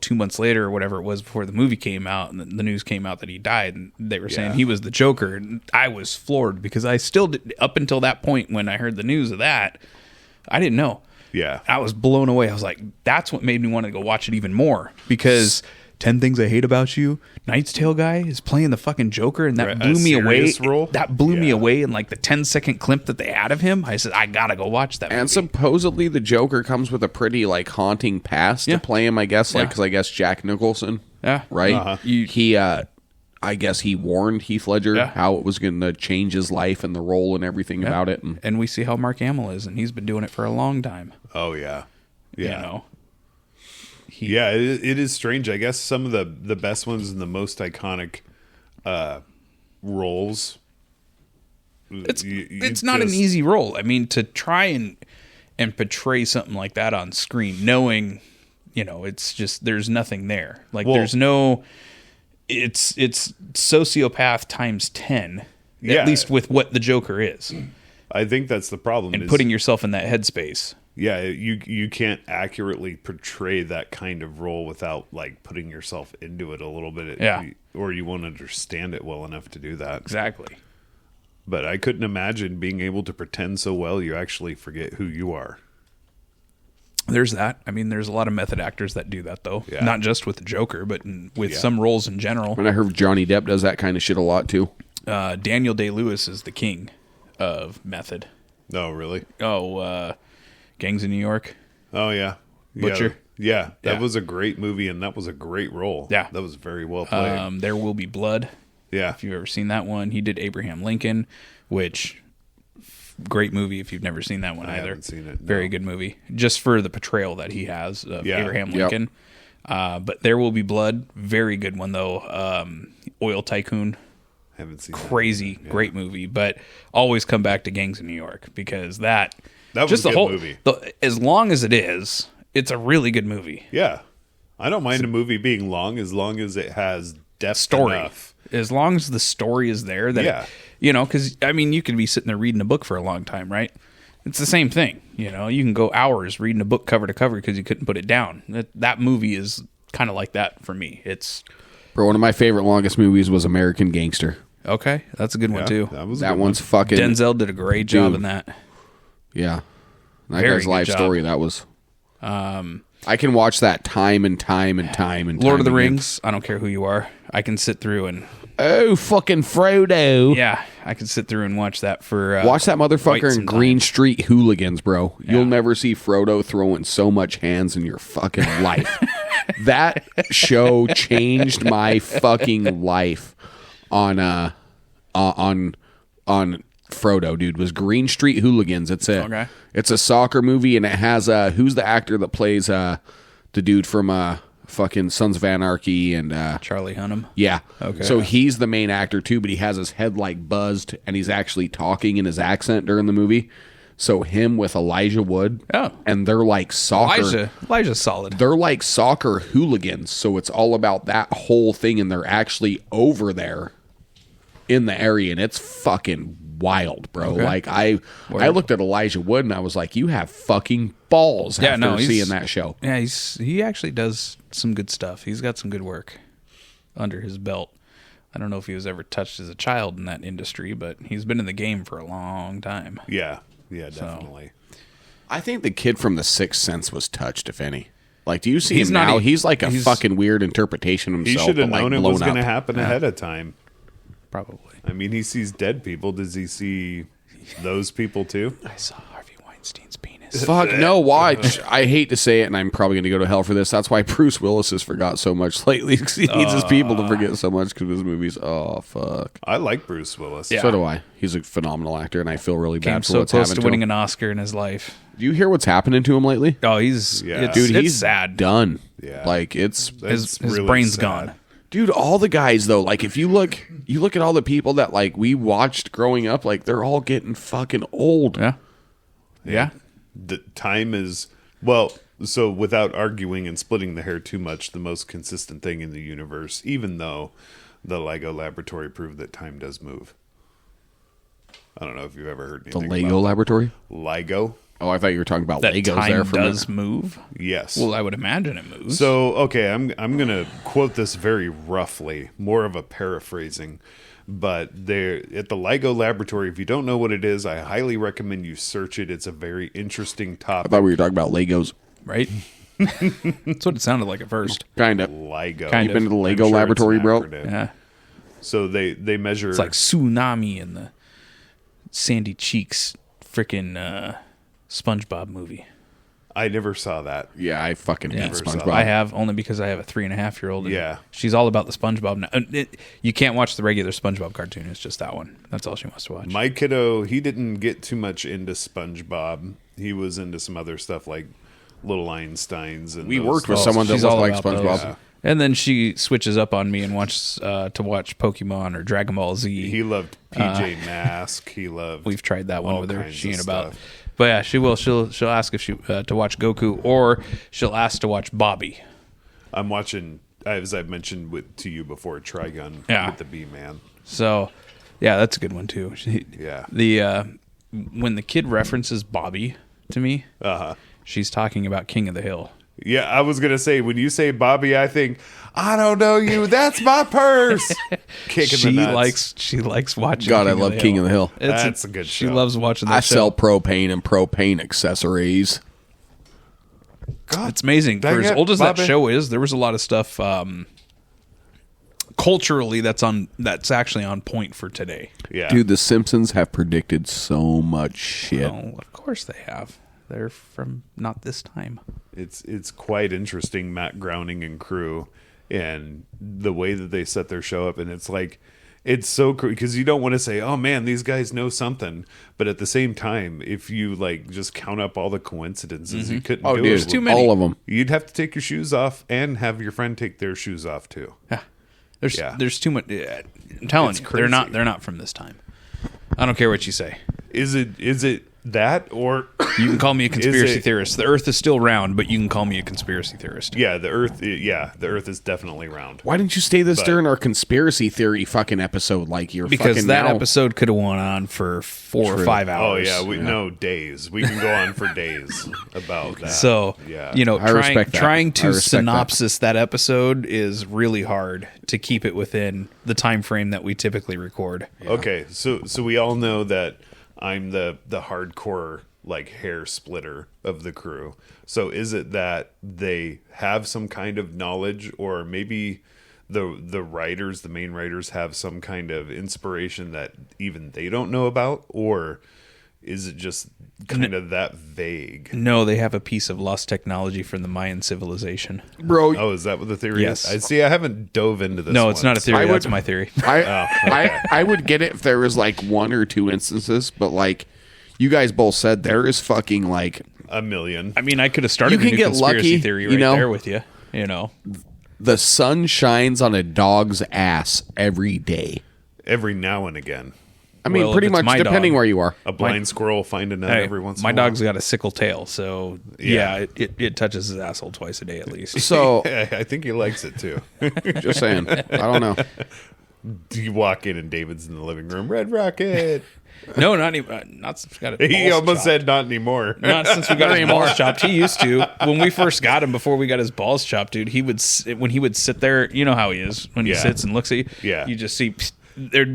2 months later or whatever it was before the movie came out and the news came out that he died and they were saying he was the Joker, and I was floored because I still did, up until that point when I heard the news of that, I didn't know. yeah. I was blown away. I was like, that's what made me want to go watch it even more because 10 Things I Hate About You, Knight's Tale guy is playing the fucking Joker, and that Right, blew a me away. serious role? That blew me Yeah. away in like the 10-second clip that they had of him. I said, I gotta go watch that movie. And supposedly the Joker comes with a pretty like haunting past Yeah. to play him, I guess, like Yeah. because I guess Jack Nicholson, Yeah. right? Uh-huh. He, I guess he warned Heath Ledger Yeah. how it was going to change his life and the role and everything about it. And we see how Mark Hamill is, and he's been doing it for a long time. Oh, yeah. Yeah. You know? Yeah, it is strange. I guess some of the best ones and the most iconic roles. It's not an easy role. I mean, to try and portray something like that on screen, knowing, it's just there's nothing there. Like there's no. It's sociopath times 10. Yeah. At least with what the Joker is, I think that's the problem. and is- putting yourself in that headspace. Yeah, you can't accurately portray that kind of role without like putting yourself into it a little bit. Yeah. Or you won't understand it well enough to do that. Exactly. But I couldn't imagine being able to pretend so well you actually forget who you are. There's that. I mean, there's a lot of method actors that do that, though. Yeah. Not just with the Joker, but with Yeah. some roles in general. And I heard Johnny Depp does that kind of shit a lot too. Daniel Day-Lewis is the king of method. Oh, really? Oh, Gangs in New York. Oh, yeah. Butcher? Yeah, that Yeah. was a great movie, and that was a great role. Yeah. That was very well played. There Will Be Blood. Yeah. If you've ever seen that one. He did Abraham Lincoln, which great movie if you've never seen that one I either. haven't seen it, no. Very good movie. Just for the portrayal that he has of Yeah. Abraham Yep. Lincoln. But There Will Be Blood, very good one though. Oil Tycoon, Haven't seen that. crazy, great movie. But always come back to Gangs in New York because that That was just a the good whole movie. as long as it is, it's a really good movie. Yeah. I don't mind a movie being long as it has depth Story. enough. As long as the story is there, that Yeah. because I mean, you could be sitting there reading a book for a long time, right? It's the same thing. You know, you can go hours reading a book cover to cover because you couldn't put it down. That movie is kind of like that for me. It's Bro, one of my favorite longest movies was American Gangster. okay. That's a good one too. That one's fucking Denzel did a great job Dude. in that. Yeah. That Very guy's good life job. story, that was. I can watch that time and time and time and Lord time of the again. Rings. I don't care who you are. I can sit through and Oh, fucking Frodo. yeah, I can sit through and watch that for Watch that quite motherfucker some in Green Street Hooligans, bro. Yeah. You'll never see Frodo throwing so much hands in your fucking life. That show changed my fucking life on Frodo, dude. Was Green Street Hooligans. It's a soccer movie, and it has who's the actor that plays the dude from fucking Sons of Anarchy and Charlie Hunnam. yeah. Okay. So he's the main actor too, but he has his head like buzzed and he's actually talking in his accent during the movie. So him with Elijah Wood. Oh. And they're like soccer. Elijah's solid. They're like soccer hooligans. So it's all about that whole thing, and they're actually over there in the area, and it's fucking wild, bro. Okay. Like I looked at Elijah Wood and I was like, you have fucking balls after seeing that show. Yeah, he actually does some good stuff. He's got some good work under his belt. I don't know if he was ever touched as a child in that industry, but he's been in the game for a long time. Yeah, definitely. I think the kid from The Sixth Sense was touched, if any. Like, do you see He's him not now? e- He's like a he's- fucking weird interpretation of He himself. should have but, like, known it blown was going to up. happen ahead of time. Probably. I mean, he sees dead people. Does he see those people too? I saw Harvey Weinstein's penis. Fuck no! Why? I hate to say it, and I'm probably going to go to hell for this. That's why Bruce Willis has forgot so much lately. 'Cause he needs his people to forget so much because his movies. Oh fuck! I like Bruce Willis. Yeah. So do I. He's a phenomenal actor, and I feel really Came bad for so what's close happened to to winning him. an Oscar in his life. Do you hear what's happening to him lately? Oh, he's Yeah. Dude, it's he's sad. done. Yeah. Like it's His It's really brain's sad. gone. Dude, all the guys though, like if you look at all the people that like we watched growing up, like they're all getting fucking old. Yeah. The time is, well, so without arguing and splitting the hair too much, the most consistent thing in the universe, even though the LEGO laboratory proved that time does move. I don't know if you've ever heard The anything Lego about laboratory? LEGO. Oh, I thought you were talking about That Legos time there for does a minute. move. Yes. Well, I would imagine it moves. So, okay, I'm going to quote this very roughly, more of a paraphrasing, but there at the LEGO laboratory, if you don't know what it is, I highly recommend you search it. It's a very interesting I topic. thought we were talking about Legos. right? That's what it sounded like at first. Kind of. LEGO. Kind You been to the I'm Lego sure it's laboratory, an bro? acronym. Yeah. So they measure It's like Tsunami in the Sandy Cheeks freaking SpongeBob movie. I never saw that. Yeah, I fucking hate Never saw SpongeBob. that. I have only because I have a 3.5-year-old. and Yeah. she's all about the SpongeBob now. You can't watch the regular SpongeBob cartoon. It's just that one. That's all she wants to watch. My kiddo, he didn't get too much into SpongeBob. He was into some other stuff like Little Einsteins. And We those worked with stuff. someone that she's looked all like about those. SpongeBob. Yeah. And then she switches up on me and wants to watch Pokemon or Dragon Ball Z. He loved PJ Mask. He loved. We've tried that one all with her. kinds She of ain't about. stuff. But yeah, she will. She'll ask if she to watch Goku, or she'll ask to watch Bobby. I'm watching, as I've mentioned to you before, Trigun Yeah. with the B-Man. So, yeah, that's a good one too. Yeah. The when the kid references Bobby to me, Uh-huh. she's talking about King of the Hill. Yeah, I was going to say, when you say Bobby, I think, I don't know you. That's my purse. Kicking She the nuts. likes watching. God, I love King of the Hill. That's a good She show. loves watching that I show. sell propane and propane accessories. God, It's amazing. dang For as it, old as Bobby. that show is, there was a lot of stuff culturally that's actually on point for today. Yeah. Dude, The Simpsons have predicted so much shit. Oh, of course they have. They're from not this time. It's quite interesting, Matt Groening and crew, and the way that they set their show up. And it's like, it's so cool because you don't want to say, oh man, these guys know something. But at the same time, if you like just count up all the coincidences, you couldn't Oh, do dude, it. too many. all of them. You'd have to take your shoes off and have your friend take their shoes off too. There's too much. I'm telling It's you, crazy. they're not from this time. I don't care what you say. Is it That or You can call me a conspiracy it- theorist. The Earth is still round, but you can call me a conspiracy theorist. yeah, the Earth is definitely round. Why didn't you say this during our conspiracy theory fucking episode? Like you're Because fucking that now. episode could have went on for 4 or 5 Oh hours. yeah, no days. We can go on for days about that. So, yeah, I respect that. trying I to respect that. synopsis that episode is really hard to keep it within the time frame that we typically record. Okay, so we all know that I'm the hardcore like hair splitter of the crew. So is it that they have some kind of knowledge, or maybe the writers, the main writers, have some kind of inspiration that even they don't know about, or is it just kind of that vague? No, they have a piece of lost technology from the Mayan civilization. bro. Oh, is that what the theory Yes. is? I see. I haven't dove into this. No, it's not a theory. I That's would- my theory. I would get it if there was like 1 or 2 instances, but like you guys both said, there is fucking like A million. I mean, I could have started You a can new get conspiracy lucky, theory you right know? there with you. You know, the sun shines on a dog's ass every day. Every now and again, I mean, Well, pretty if it's much my depending dog. where you are. a blind squirrel find a nut hey, every once. my in a while. dog's got a sickle tail, so Yeah. yeah, it touches his asshole twice a day at least. So I think he likes it too. just saying, I don't know. You walk in and David's in the living room. Red Rocket. No, not even. Not since we got it. He almost said not anymore. Not since we got his balls chopped. He used to. When we first got him, before we got his balls chopped, dude, when he would sit there, you know how he is. When he Yeah. sits and looks at you, Yeah. you just see, there'd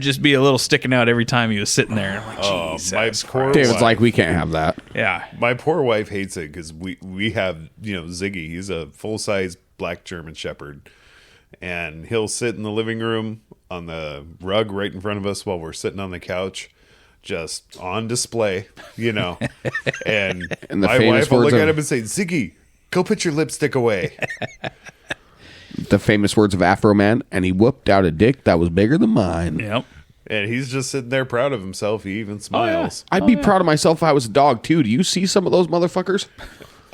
just be a little sticking out every time he was sitting there. I'm like, Oh, Jesus my Christ. poor David's wife. like, we can't have that. Yeah. My poor wife hates it because we have, Ziggy. He's a full size black German Shepherd, and he'll sit in the living room on the rug right in front of us while we're sitting on the couch, just on display, And, And the my famous wife will words look at of- him and say, "Ziggy, go put your lipstick away." The famous words of Afro Man, and he whooped out a dick that was bigger than mine. Yep. And he's just sitting there proud of himself. He even smiles. I'd be proud of myself if I was a dog too. Do you see some of those motherfuckers?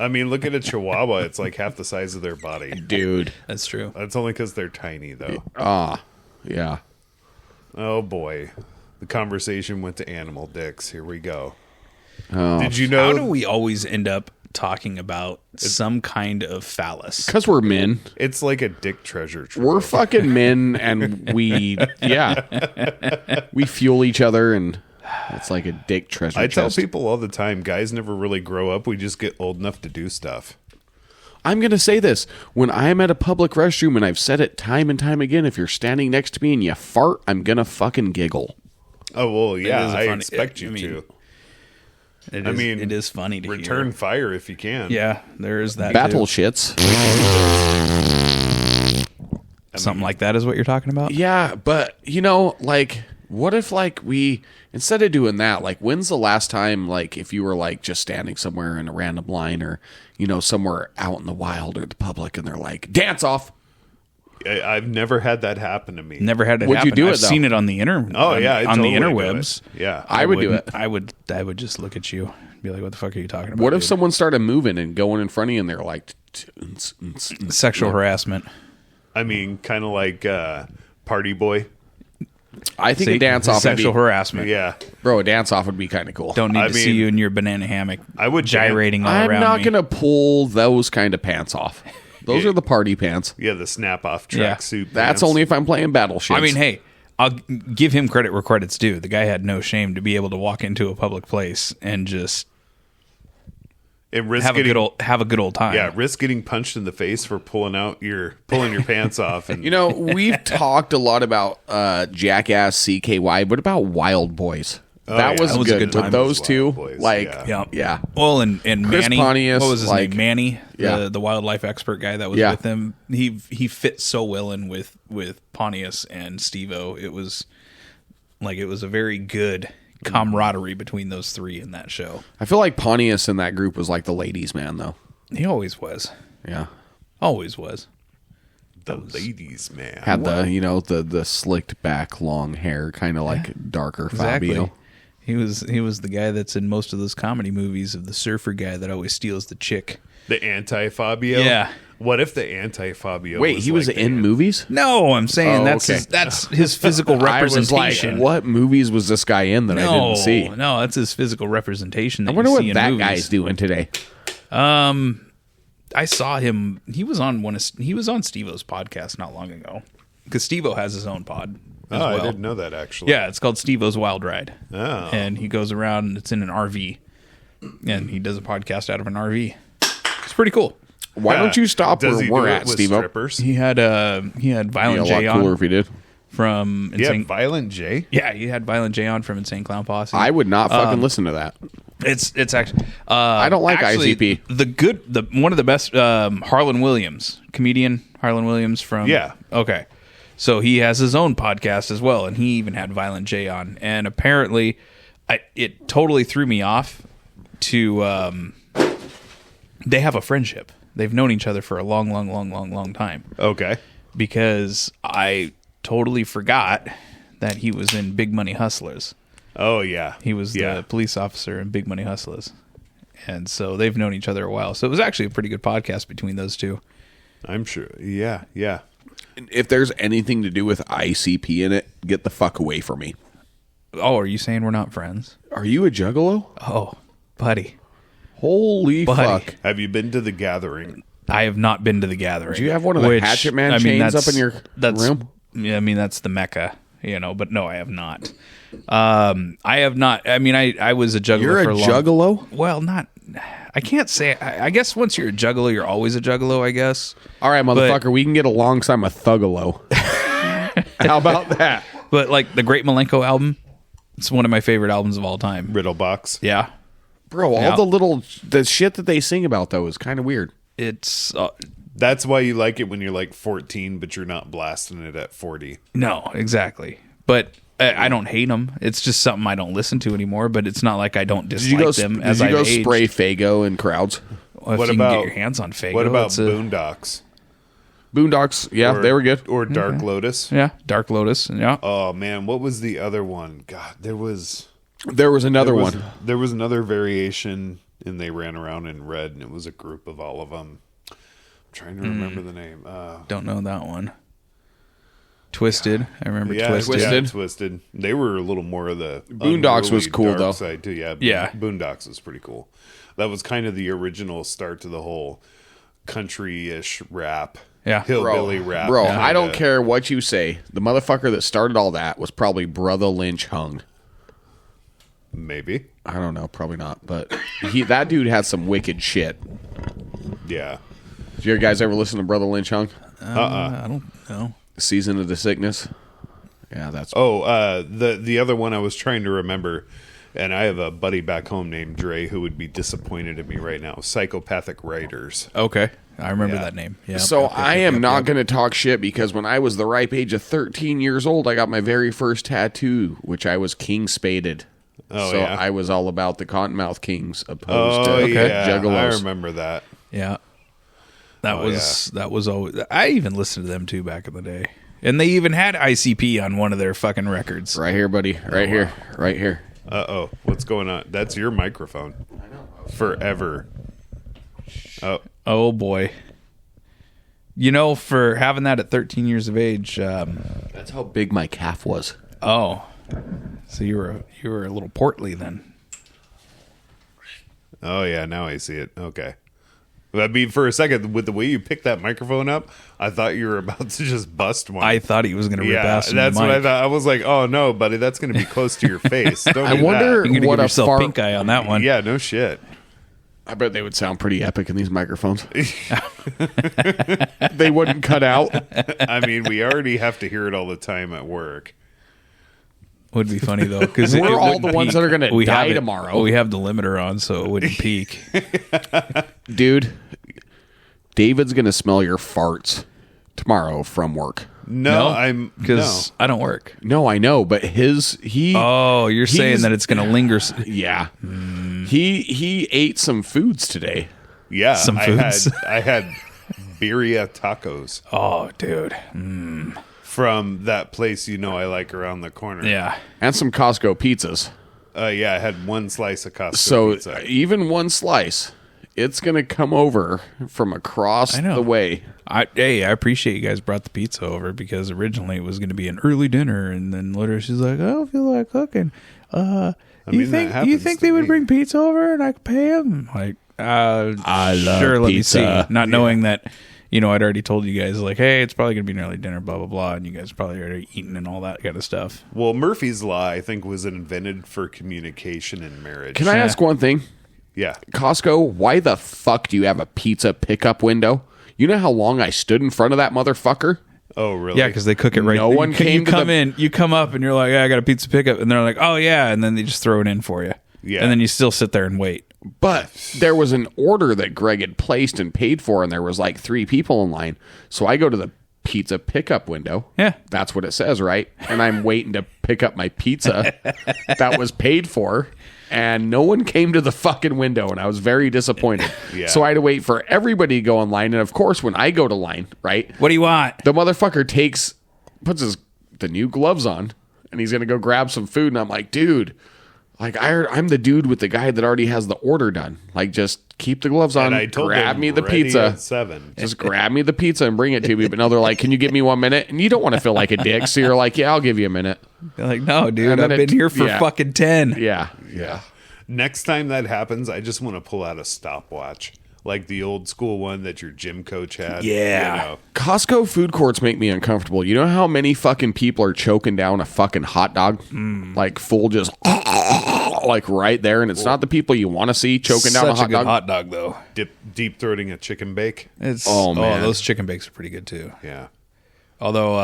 I mean, look at a Chihuahua. It's like half the size of their body. Dude. That's true. That's only because they're tiny, though. Yeah. Oh boy, the conversation went to animal dicks. Here we go. Oh. Did you How do know we always end up talking about some kind of phallus? Because we're men. it's like a dick treasure trove? We're fucking men, and we fuel each other, and it's like a dick treasure I tell chest. people all the time, guys never really grow up. We just get old enough to do stuff. I'm going to say this. When I'm at a public restroom, and I've said it time and time again, if you're standing next to me and you fart, I'm going to fucking giggle. Oh well, yeah, is a I funny- expect you I mean, to. It is funny to return hear. fire if you can. Yeah, there is that. Battle too. shits. Something like that is what you're talking about? Yeah, but like, what if we instead of doing that, like, when's the last time, like, if you were like just standing somewhere in a random line, or somewhere out in the wild or the public, and they're like, dance off. I've never had that happen to me. Never had it Would you happen. do it, I've though? seen it on the Oh yeah, I'd on the totally do interwebs. it. Yeah, I would do wouldn't- it. I would just look at you, and be like, "What the fuck are you talking about?" What if dude?" someone started moving and going in front of you, and they're like, sexual harassment? I mean, kind of like Party Boy. I think See? a dance off would sexual be, harassment. Yeah, bro. A dance off would be kind of cool. Don't need I to see mean, you in your banana hammock. I would gyrating all I'm around not me. gonna pull those kind of pants off. Those are the party pants. yeah, the snap off Yeah. tracksuit. That's pants. only if I'm playing battle shit. I mean, hey, I'll give him credit where credit's due. The guy had no shame to be able to walk into a public place and just and risk have a getting, good old time. yeah, risk getting punched in the face for pulling your pants off. And we've talked a lot about Jackass, CKY. What about Wild Boys? That yeah. was That was a good time. With those Wild two, Boys, like, yeah. Yeah. Well, and Chris Manny, Pontius, what was his like- name? Manny, Yeah. the wildlife expert guy that was Yeah. with him. He fit so well in with Pontius and Steve-O. It was a very good camaraderie between those three in that show. I feel like Pontius in that group was like the ladies' man, though. He always was. Yeah, Always was. the ladies, man. had the slicked back long hair, kind of like darker Exactly. Fabio. He was the guy that's in most of those comedy movies of the surfer guy that always steals the chick. The anti-Fabio. Yeah. What if the anti-Fabio? Wait, he was like in movies? No, I'm saying that's okay. that's his physical representation. I was like, what movies was this guy in that I didn't see? No, that's his physical representation. That I wonder you what see in that movies. guy's doing today. I saw him. He was on Steve-O's podcast not long ago because Steve-O has his own pod. As well. I didn't know that actually. Yeah, it's called Steve-O's Wild Ride. Oh. And he goes around. It's in an RV, and he does a podcast out of an RV. It's pretty cool. Why don't you stop Does where he we're do it at, with Steve-O? strippers? He had Violent Be a J lot cooler on if he did. from Yeah, Insane. Violent J. Yeah, he had Violent J on from Insane Clown Posse. I would not fucking listen to that. It's actually. I don't like actually, ICP. One of the best. Harlan Williams, comedian Harlan Williams from. Yeah. Okay, so he has his own podcast as well, and he even had Violent J on, and apparently, it totally threw me off. They have a friendship. They've known each other for a long time. Okay. Because I totally forgot that he was in Big Money Hustlers. Oh yeah. He was the police officer in Big Money Hustlers. And so they've known each other a while. So it was actually a pretty good podcast between those two. I'm sure. Yeah. Yeah. If there's anything to do with ICP in it, get the fuck away from me. Oh, are you saying we're not friends? Are you a juggalo? Oh, buddy. Holy Buddy. fuck. Have you been to the Gathering? I have not been to the Gathering. Do you have one of the Hatchet Man chains up in your room? Yeah, I mean, that's the Mecca, but no, I have not. I have not. I mean, I was a juggler You're for a a long juggalo? Well, not. I can't say. I guess once you're a juggalo, you're always a juggalo, I guess. All right, motherfucker, we can get along because I'm a thuggalo. How about that? But like the Great Malenko album, it's one of my favorite albums of all time. Riddle Box. Yeah. Bro, all the shit that they sing about, though, is kind of weird. It's That's why you like it when you're like 14, but you're not blasting it at 40. no, exactly. But I don't hate them. It's just something I don't listen to anymore. But it's not like I don't dislike them as I Did you go spray Fago in crowds? Well, if What you about- can get your hands on Fago? What about it's a- Boondocks? Boondocks, yeah, they were good. Or Dark Lotus? Yeah, Dark Lotus. Yeah. Oh man, what was the other one? God, there was Another one. There was another variation, and they ran around in red, and it was a group of all of them. I'm trying to remember the name. Don't know that one. Twisted. I remember Yeah, Twisted. yeah, Twisted. They were a little more of the Boondocks was unruly cool, dark though. Side too. Yeah, Yeah. Boondocks was pretty cool. That was kind of the original start to the whole country-ish rap. Yeah. Hillbilly rap. Bro, kinda. I don't care what you say. The motherfucker that started all that was probably Brother Lynch Hung. Maybe. I don't know, probably not. But that dude had some wicked shit. Yeah. Did you guys ever listen to Brother Lynch Hung? I don't know. Season of the Sickness? Yeah, that's... Oh, the other one I was trying to remember, and I have a buddy back home named Dre who would be disappointed in me right now. Psychopathic Writers. Okay. I remember Yeah. that name. Yeah. So I am not going to talk shit because when I was the ripe age of 13 years old, I got my very first tattoo, which I was king spaded. Oh, so yeah? I was all about the Cottonmouth Kings opposed Oh, to yeah. Juggalos. I remember that. Yeah. That Oh, was always. I even listened to them too back in the day, and they even had ICP on one of their fucking records. Right here, buddy. Right here. Right here. Uh-oh. What's going on? That's your microphone. Forever. Oh. Oh boy. For having that at 13 years of age. That's how big my calf was. Oh, so you were a little portly then. Oh, yeah. Now I see it. Okay. I mean, for a second, with the way you picked that microphone up, I thought you were about to just bust one. I thought he was going to rip Yeah, ass in that's the what I mic. thought. I was like, oh, no, buddy, that's going to be close to your face. Don't I do wonder- that. You're going to What give a yourself fart- pink eye on that one. Yeah, no shit. I bet they would sound pretty epic in these microphones. They wouldn't cut out. I mean, we already have to hear it all the time at work. Would be funny though, because We're all the ones that are gonna die tomorrow. We have the limiter on, so it wouldn't peak. Dude, David's going to smell your farts tomorrow from work. No, because I don't work. No, I know, but Oh, you're saying he's- that it's going to linger. Yeah. He ate some foods today. Yeah, Some foods. I had birria tacos Oh, dude. from that place I like around the corner. Yeah. And some Costco pizzas. Yeah, I had one slice of Costco So pizza. even one slice It's going to come over from across the way. I appreciate you guys brought the pizza over because originally it was going to be an early dinner, and then later she's like, I don't feel like cooking. You think they would bring pizza over and I could pay them? Like, I love sure, let pizza. me see. Not knowing that, I'd already told you guys, like, hey, it's probably going to be an early dinner, blah, blah, blah, and you guys probably already eaten and all that kind of stuff. Well, Murphy's Law, I think, was invented for communication in marriage. Can I ask one thing? Yeah. Costco, why the fuck do you have a pizza pickup window? You know how long I stood in front of that motherfucker? Oh, really? Yeah, because they cook it right. No one came You to come in, you come up, and you're like, I got a pizza pickup, and they're like, oh yeah, and then they just throw it in for you. Yeah. And then you still sit there and wait. But there was an order that Greg had placed and paid for, and there was like 3 people in line. So I go to the pizza pickup window. Yeah. That's what it says, right? And I'm waiting to pick up my pizza that was paid for. And no one came to the fucking window, and I was very disappointed. Yeah. So I had to wait for everybody to go in line. And of course, when I go to line, right? What do you want? The motherfucker puts the new gloves on, and he's gonna go grab some food. And I'm like, dude, like I'm the dude with the guy that already has the order done. Like, just keep the gloves on. And I told grab them me the ready pizza. at 7. Just grab me the pizza and bring it to me. But now they're like, can you give me 1 minute? And you don't want to feel like a dick, so you're like, yeah, I'll give you a minute. They're like, no, dude, And I've then been here for yeah. fucking 10. Yeah. Next time that happens, I just want to pull out a stopwatch. Like the old school one that your gym coach had. Yeah. Costco food courts make me uncomfortable. You know how many fucking people are choking down a fucking hot dog? Like full just like right there. And it's not the people you want to see choking down a hot good dog. hot dog, though. Deep throating a chicken bake. Oh, man. Those chicken bakes are pretty good, too. Yeah. Although,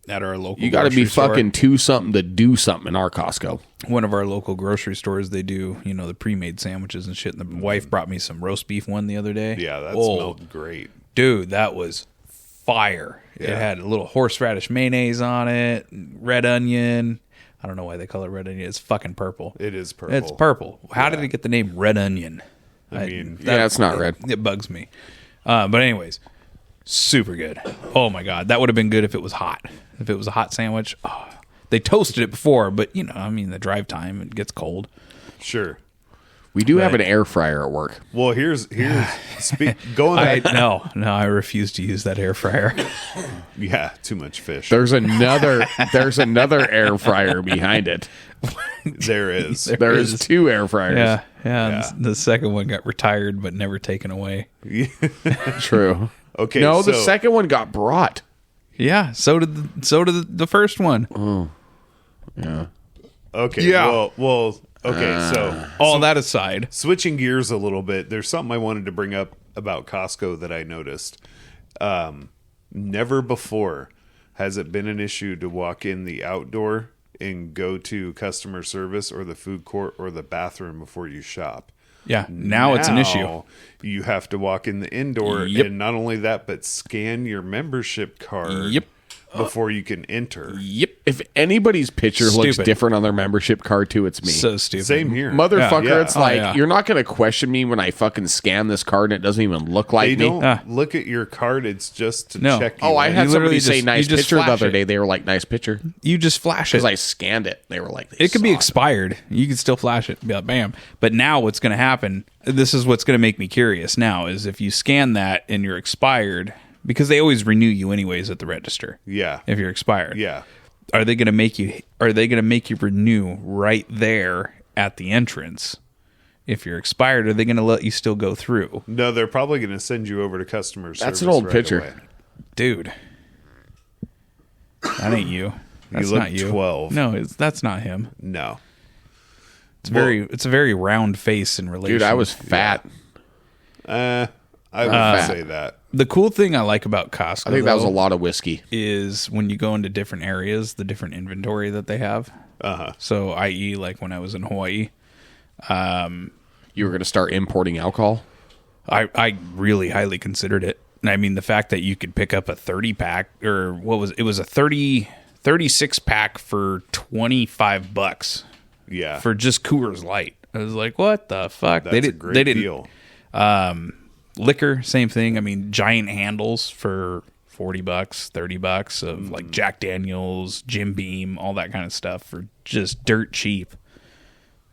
at our local You got to be grocery store, fucking to something to do something in our Costco. one of our local grocery stores, they do, the pre-made sandwiches and shit. And the wife brought me some roast beef one the other day. Yeah, that smelled great. Dude, that was fire. Yeah. It had a little horseradish mayonnaise on it, red onion. I don't know why they call it red onion. It's fucking purple. It is purple. It's purple. How did it get the name red onion? I mean, Yeah, it's not red. It bugs me. But anyways, super good. Oh my God. That would have been good if it was hot. If it was a hot sandwich. Oh. They toasted it before, but the drive time, it gets cold. sure. We do have an air fryer at work. Well, here's going. I refuse to use that air fryer. Yeah, too much fish. There's another air fryer behind it. There is. There's 2 air fryers. Yeah. Yeah. And the second one got retired but never taken away. True. Okay. No, the so- second one got brought. Yeah, so did the first one. Yeah. Okay. Yeah. Well. Okay. So All that aside, switching gears a little bit, there's something I wanted to bring up about Costco that I noticed. Never before has it been an issue to walk in the outdoor and go to customer service or the food court or the bathroom before you shop. yeah, now it's an issue. Now, You have to walk in the indoor, Yep. and not only that, but scan your membership card Yep. before you can enter. Yep. If anybody's picture looks Stupid. different on their membership card too, it's me. So stupid. Same here. Motherfucker, Yeah. it's Oh, like, yeah. you're not going to question me when I fucking scan this card and it doesn't even look like They me. don't look at your card. It's just to No. check you. Oh, I in. had You somebody literally say just- nice you just picture the flash other it. day. They were like, nice picture. You just flash it. Because I scanned it. They were like, It could be saw expired. You can still flash it. Be like, bam. But now what's going to happen, this is what's going to make me curious now, is if you scan that and you're expired, because they always renew you anyways at the register. Yeah. If you're expired. Yeah. Are they going to make you renew right there at the entrance? If you're expired, are they going to let you still go through? No, they're probably going to send you over to customer service. That's an old right picture. away. Dude. That ain't you. That's look not you. 12. No, that's not him. No. It's a very round face in relation. Dude, I was fat. I wouldn't fat. say that. The cool thing I like about Costco, I think that was a though, lot of whiskey. is when you go into different areas, the different inventory that they have. Uh-huh. So, i.e., like when I was in Hawaii, You were going to start importing alcohol? I really highly considered it. I mean, the fact that you could pick up a 30-pack, or it was a 36-pack for $25 Yeah. for just Coors Light. I was like, what the fuck? That's a great deal. Liquor, same thing. I mean, giant handles for $40, $30 of like Jack Daniels, Jim Beam, all that kind of stuff for just dirt cheap.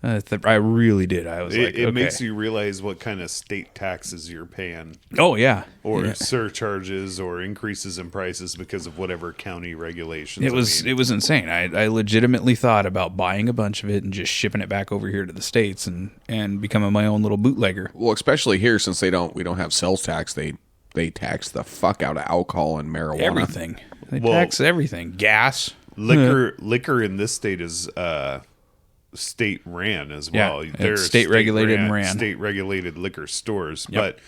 I really did. I was It, like, it okay. makes you realize what kind of state taxes you're paying, Oh yeah, or yeah. surcharges, or increases in prices because of whatever county regulations. It was insane. I legitimately thought about buying a bunch of it and just shipping it back over here to the States and becoming my own little bootlegger. Well, especially here, since we don't have sales tax, they tax the fuck out of alcohol and marijuana. Everything. They Well- tax everything. Gas. liquor in this state is state ran as well. Yeah, it's state regulated and ran. State regulated liquor stores, Yep.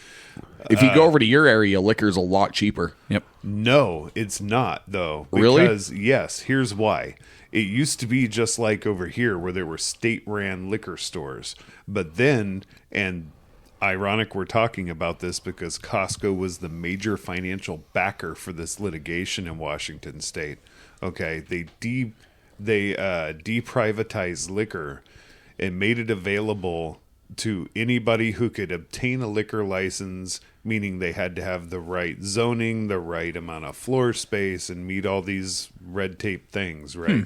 but If you go over to your area, liquor's a lot cheaper. Yep. no, it's not though. Really? Because yes, here's why. It used to be just like over here where there were state ran liquor stores, but then, and ironic we're talking about this because Costco was the major financial backer for this litigation in Washington state. Okay, they deprivatized liquor and made it available to anybody who could obtain a liquor license, meaning they had to have the right zoning, the right amount of floor space, and meet all these red tape things, right?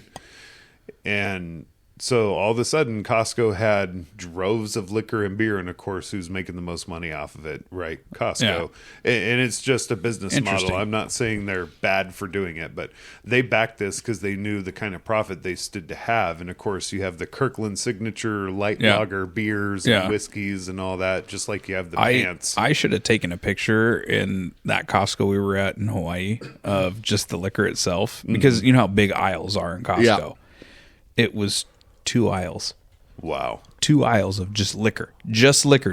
And so all of a sudden, Costco had droves of liquor and beer, and of course, who's making the most money off of it, right? Costco. And it's just a business model. Interesting. I'm not saying they're bad for doing it, but they backed this because they knew the kind of profit they stood to have. And of course, you have the Kirkland signature light Yeah. lager beers Yeah. and whiskeys and all that, just like you have the pants. I should have taken a picture in that Costco we were at in Hawaii of just the liquor itself, because you know how big aisles are in Costco. Yeah. It was 2 aisles. Wow. 2 aisles of just liquor,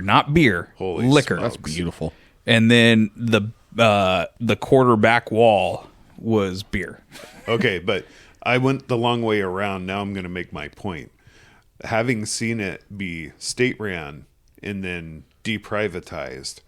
not beer, Holy liquor. smokes. That's beautiful. And then the quarterback wall was beer. Okay, but I went the long way around. Now I'm going to make my point. Having seen it be state ran and then deprivatized,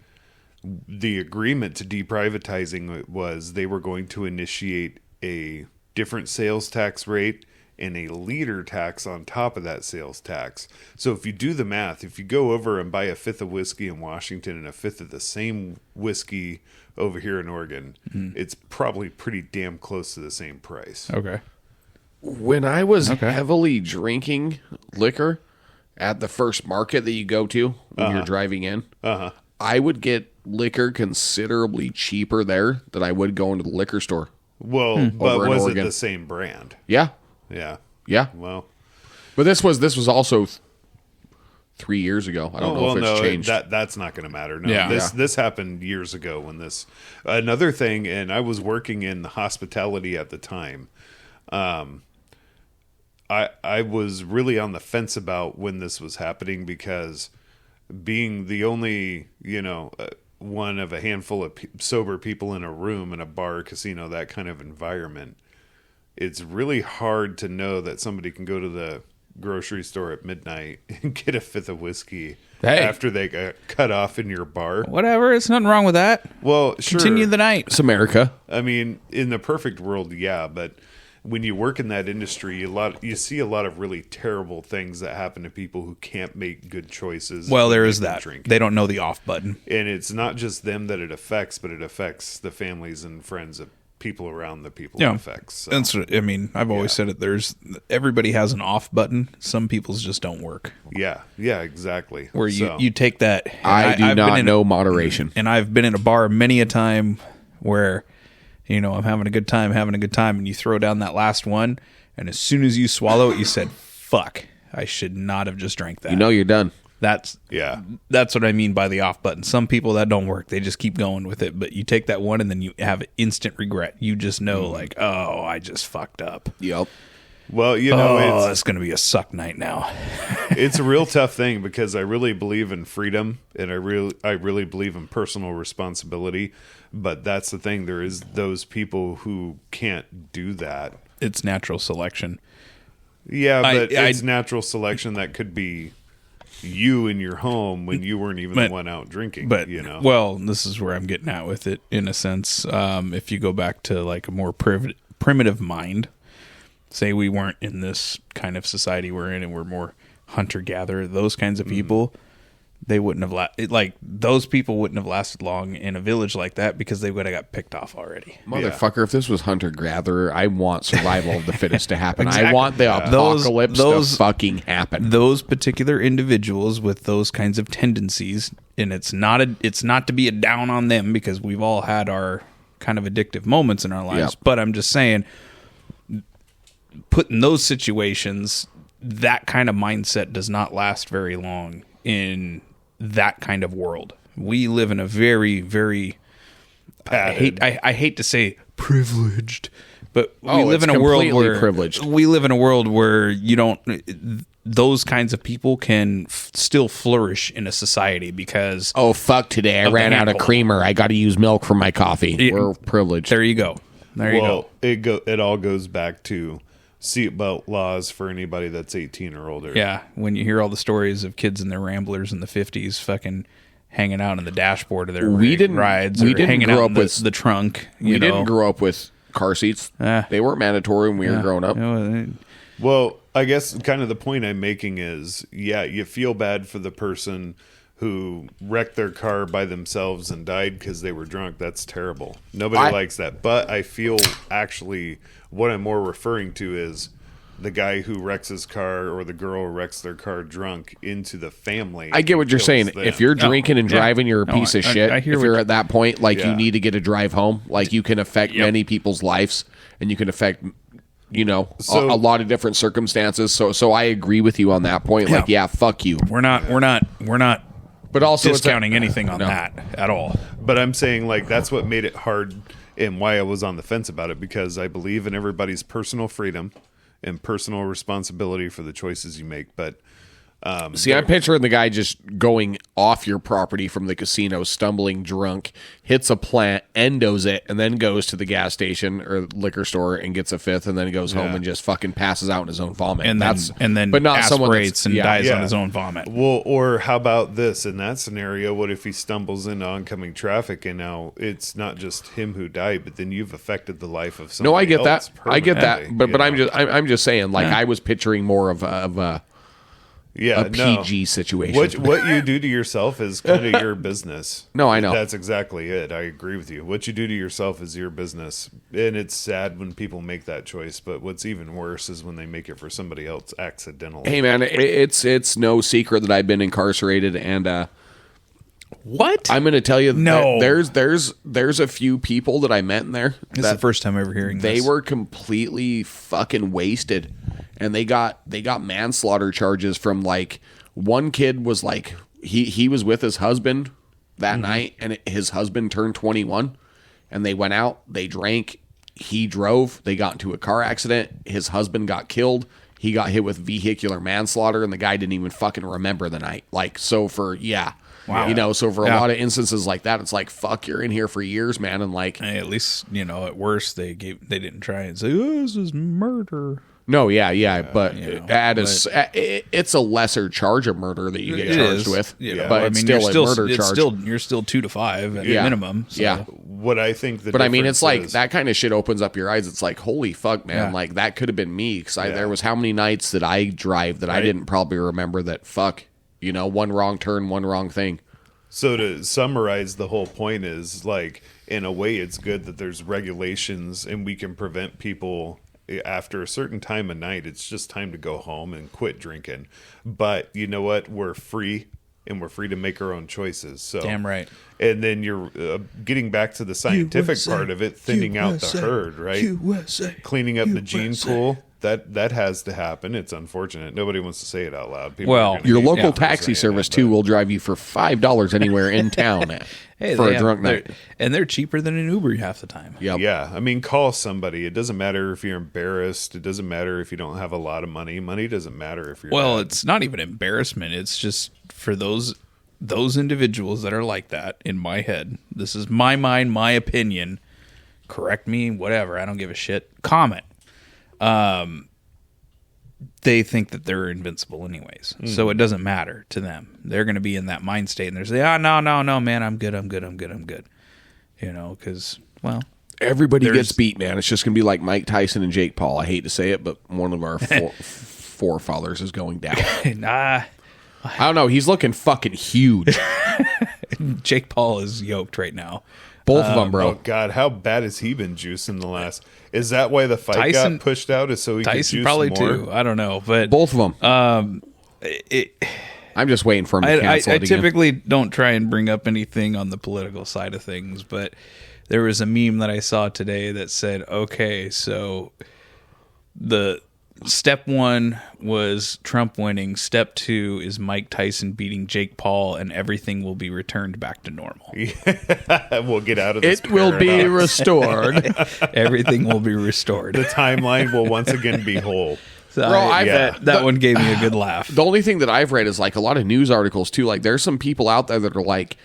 the agreement to deprivatizing it was they were going to initiate a different sales tax rate and a liter tax on top of that sales tax. So if you do the math, if you go over and buy a fifth of whiskey in Washington and a fifth of the same whiskey over here in Oregon, it's probably pretty damn close to the same price. Okay. When I was Okay. heavily drinking liquor at the first market that you go to when you're driving in, I would get liquor considerably cheaper there than I would go into the liquor store. Well, but Over in was it Oregon. the same brand? Yeah, Yeah. yeah. Well, But this was also 3 years ago. I don't know if it's changed. that's not going to matter. No, Yeah. this happened years ago when this. Another thing, and I was working in hospitality at the time. I was really on the fence about when this was happening because being the only, one of a handful of sober people in a room in a bar, casino, that kind of environment, it's really hard to know that somebody can go to the grocery store at midnight and get a fifth of whiskey after they got cut off in your bar. Whatever. It's nothing wrong with that. Well, sure. Continue the night. It's America. I mean, in the perfect world, yeah, but when you work in that industry, you see a lot of really terrible things that happen to people who can't make good choices. Well, there when is they've been that. drinking. They don't know the off button. And it's not just them that it affects, but it affects the families and friends of people around the people it affects. So. That's what, I mean, I've always said it. Everybody has an off button. Some people's just don't work. Yeah, exactly. Where So- you take that. and I do I've not been in- know moderation. And I've been in a bar many a time where, I'm having a good time, and you throw down that last one, and as soon as you swallow it, you said, "Fuck, I should not have just drank that." You're done. That's what I mean by the off button. Some people that don't work, they just keep going with it. But you take that one, and then you have instant regret. You just know, like, oh, I just fucked up. Yep. Well, It's going to be a suck night now. it's a real tough thing because I really believe in freedom and I really believe in personal responsibility. But that's the thing. There is those people who can't do that. It's natural selection. Yeah, but I- it's natural selection that could be you in your home when you weren't even the one out drinking. But Well, this is where I'm getting at with it in a sense. If you go back to like a more primitive mind, say we weren't in this kind of society we're in and we're more hunter-gatherer, those kinds of people, they wouldn't have like those people wouldn't have lasted long in a village like that because they would have got picked off already. Motherfucker, if this was hunter-gatherer, I want survival of the fittest to happen. Exactly. I want the apocalypse to fucking happen. Those particular individuals with those kinds of tendencies, and it's not to be a down on them because we've all had our kind of addictive moments in our lives, but I'm just saying, put in those situations, that kind of mindset does not last very long in that kind of world. We live in a very, very I hate to say privileged, but we live in a world where privileged. We live in a world where you don't those kinds of people can still flourish in a society because fuck today I ran out of creamer, I got to use milk for my coffee. We're privileged. There you go. It all goes back to seatbelt laws for anybody that's 18 or older. Yeah, when you hear all the stories of kids in their Ramblers in the 50s fucking hanging out in the dashboard of their rides, or hanging out in the trunk. We didn't grow up with car seats. They weren't mandatory when we were growing up. Well, I guess kind of the point I'm making is, you feel bad for the person who wrecked their car by themselves and died because they were drunk. That's terrible. Nobody likes that. But I feel actually what I'm more referring to is the guy who wrecks his car or the girl who wrecks their car drunk into the family. I get what you're saying. Them. If you're drinking and driving, you're a piece of shit. If you're at that point, you need to get a drive home. Like, you can affect many people's lives, and you can affect, a lot of different circumstances. So I agree with you on that point. Fuck you. We're not. But also discounting anything on that at all. But I'm saying, that's what made it hard and why I was on the fence about it, because I believe in everybody's personal freedom and personal responsibility for the choices you make. But I'm picturing the guy just going off your property from the casino, stumbling drunk, hits a plant, endos it, and then goes to the gas station or liquor store and gets a fifth, and then goes home and just fucking passes out in his own vomit. And then but not aspirates and dies on his own vomit. Well, or how about this? In that scenario, what if he stumbles into oncoming traffic and now it's not just him who died, but then you've affected the life of somebody else. No, I get that. I get that. But I'm just saying, I was picturing more of a PG situation. What you do to yourself is kind of your business. No, I know. That's exactly it. I agree with you. What you do to yourself is your business. And it's sad when people make that choice, but what's even worse is when they make it for somebody else accidentally. Hey, man, it's no secret that I've been incarcerated, and what? I'm going to tell you that there's a few people that I met in there. This is the first time ever hearing this. They were completely fucking wasted. And they got manslaughter charges from one kid was he was with his husband that night, and his husband turned 21, and they went out, they drank, he drove, they got into a car accident, his husband got killed, he got hit with vehicular manslaughter, and the guy didn't even fucking remember the night. So for so for a lot of instances like that, it's fuck, you're in here for years, man, and hey, at least at worst they didn't try and say, this is murder. No, but it's a lesser charge of murder that you get charged with. But it's still a murder charge. You're still 2 to 5 at minimum. So. Yeah. What I think But I mean, it's that kind of shit opens up your eyes. It's holy fuck, man. Yeah. That could have been me. Because there was how many nights that I drive that I didn't probably remember that, fuck, one wrong turn, one wrong thing. So to summarize, the whole point is, in a way, it's good that there's regulations and we can prevent people. After a certain time of night, it's just time to go home and quit drinking. But you know what? We're free, and we're free to make our own choices. So damn right. And then you're getting back to the scientific part of it, thinning out the herd, right? Cleaning up the gene pool. That has to happen. It's unfortunate. Nobody wants to say it out loud. People your local taxi service too will drive you for $5 anywhere in town for a drunk night, and they're cheaper than an Uber half the time. Yep. Yeah, I mean, call somebody. It doesn't matter if you're embarrassed. It doesn't matter if you don't have a lot of money. Money doesn't matter if you're. Well, it's not even embarrassment. It's just for those individuals that are like that. In my head, this is my mind, my opinion. Correct me, whatever. I don't give a shit. Comment. They think that they're invincible anyways. So it doesn't matter to them. They're going to be in that mind state and they're saying, no, man, I'm good. Because, everybody gets beat, man. It's just going to be like Mike Tyson and Jake Paul. I hate to say it, but one of our forefathers is going down. I don't know. He's looking fucking huge. Jake Paul is yoked right now. Both of them, bro. Oh God, how bad has he been juicing the last? Is that why the fight Tyson- got pushed out? Is so he could Tyson juice probably more? too. I don't know, but Both of them. I'm just waiting for him to I cancel it again. typically don't try and bring up anything on the political side of things, but there was a meme that I saw today that said, okay, so the step 1 was Trump winning. Step 2 is Mike Tyson beating Jake Paul, and everything will be returned back to normal. We'll get out of this. It will be paradox. restored. Everything will be restored. The timeline will once again be whole. So Bro, I've- that one gave me a good laugh. The only thing that I've read is like a lot of news articles too. Like there's some people out there that are like,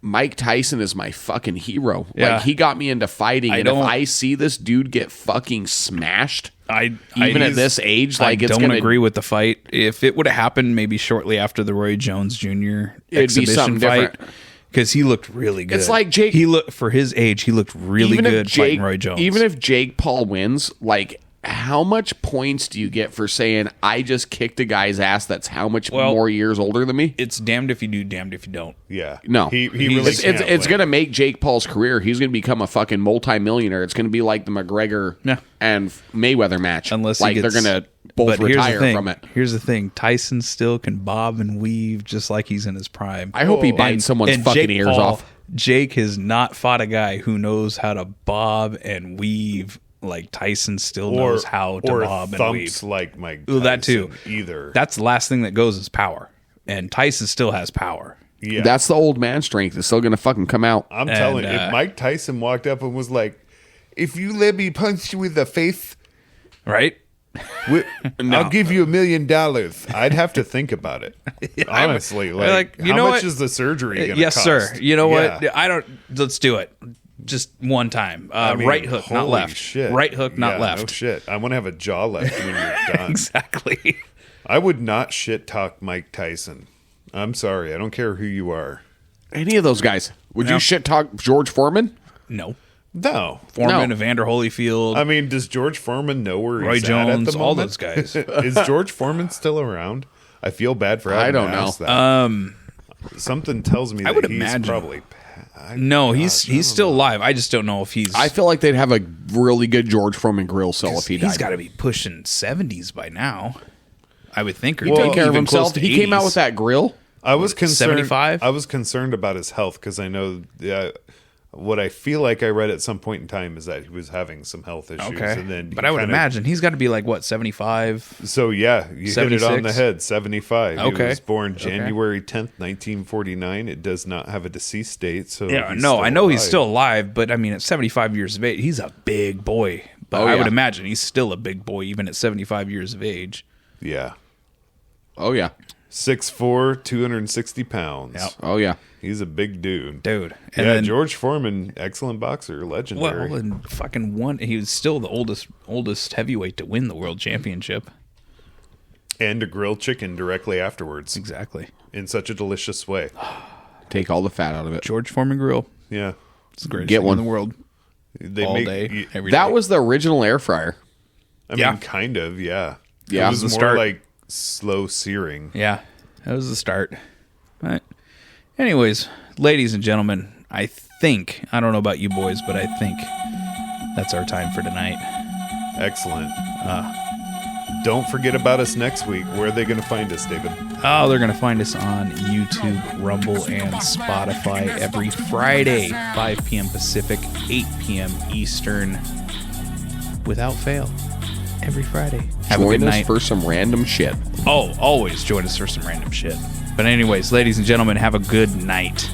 Mike Tyson is my fucking hero. Yeah. Like he got me into fighting. And if don't- I see this dude get fucking smashed, I even at this age, like I it's don't gonna agree with the fight. If it would have happened maybe shortly after the Roy Jones Jr. It'd be exhibition something fight, different. because he looked really good. It's like Jake- He looked for his age. He looked really even if good fighting Roy Jones. Even if Jake Paul wins, like how much points do you get for saying I just kicked a guy's ass that's how much more years older than me? it's damned if you do, damned if you don't. Yeah. No, he really it's can't win. going to make Jake Paul's career. He's going to become a fucking multimillionaire. It's going to be like the McGregor and Mayweather match. Unless he like gets, they're going to both but here's the retire thing. from it. Here's the thing: Tyson still can bob and weave just like he's in his prime. I hope he bites someone's fucking Jake ears Paul, off. Jake has not fought a guy who knows how to bob and weave like Tyson still knows how to bob and thumps weave. like Mike Ooh, that too. Tyson either. That's the last thing that goes is power, and Tyson still has power. Yeah. That's the old man strength. It's still going to fucking come out. I'm telling you, And, if Mike Tyson walked up and was like, "If you let me punch you with the face, Right? I'll give you $1 million," I'd have to think about it. Honestly, like you how know much what? is the surgery going to Yes, cost? sir. You know Yeah. what? I don't. Let's do it. Just one time. I mean, Right hook, not holy left. Shit. Right hook, not Yeah, left. No shit. I want to have a jaw left when you're done. Exactly. I would not shit talk Mike Tyson. I'm sorry. I don't care who you are. Any of those guys. Would No. you shit talk George Foreman? No. No. Foreman, No. Evander Holyfield, I mean, does George Foreman know where Roy he's at Jones, the moment? all those guys. Is George Foreman still around? I feel bad for having I don't to know. ask that. Something tells me that would he's imagine. probably... No, he's still alive. I just don't know if he's. I feel like they'd have a really good George Foreman grill cell if he died. he's got to be pushing 70s by now. I would think. Or He take care of even close himself. to He came out 80s. with that grill. I was concerned. 75? I was concerned about his health because I know what I feel like I read at some point in time is that he was having some health issues. Okay, And then but he I would kind of- imagine he's got to be like what 75. So yeah, you hit it on 76? the head. 75. He Okay. was born Okay. January 10th, 1949. It does not have a deceased date. So Yeah, he's no, still I know he's alive. still alive, but I mean, at 75 years of age, he's a big boy. But Oh, I would yeah. imagine he's still a big boy even at 75 years of age. Yeah, Oh, yeah. 6'4", 260 pounds. Yep. Oh, yeah. He's a big dude. Dude. And Yeah, then, George Foreman, excellent boxer, legendary. well, and fucking won. He was still the oldest heavyweight to win the world championship. And to grill chicken directly afterwards Exactly. in such a delicious way. Take all the fat out of it. George Foreman Grill. Yeah. It's the greatest Get thing one. in the world. They All make day, every That day. was the original air fryer. I Yeah. mean, kind of, yeah. Yeah. It was The more start. like slow searing. Yeah, that was the start. But anyways, ladies and gentlemen, I don't know about you boys, but I think that's our time for tonight. Excellent. Don't forget about us next week. Where are they going to find us, David? Oh, they're going to find us on YouTube, Rumble, and Spotify every Friday, 5 p.m. Pacific, 8 p.m. Eastern, without fail. Every Friday. Have a Join good us night. for some random shit. Oh, always join us for some random shit. But anyways, ladies and gentlemen, have a good night.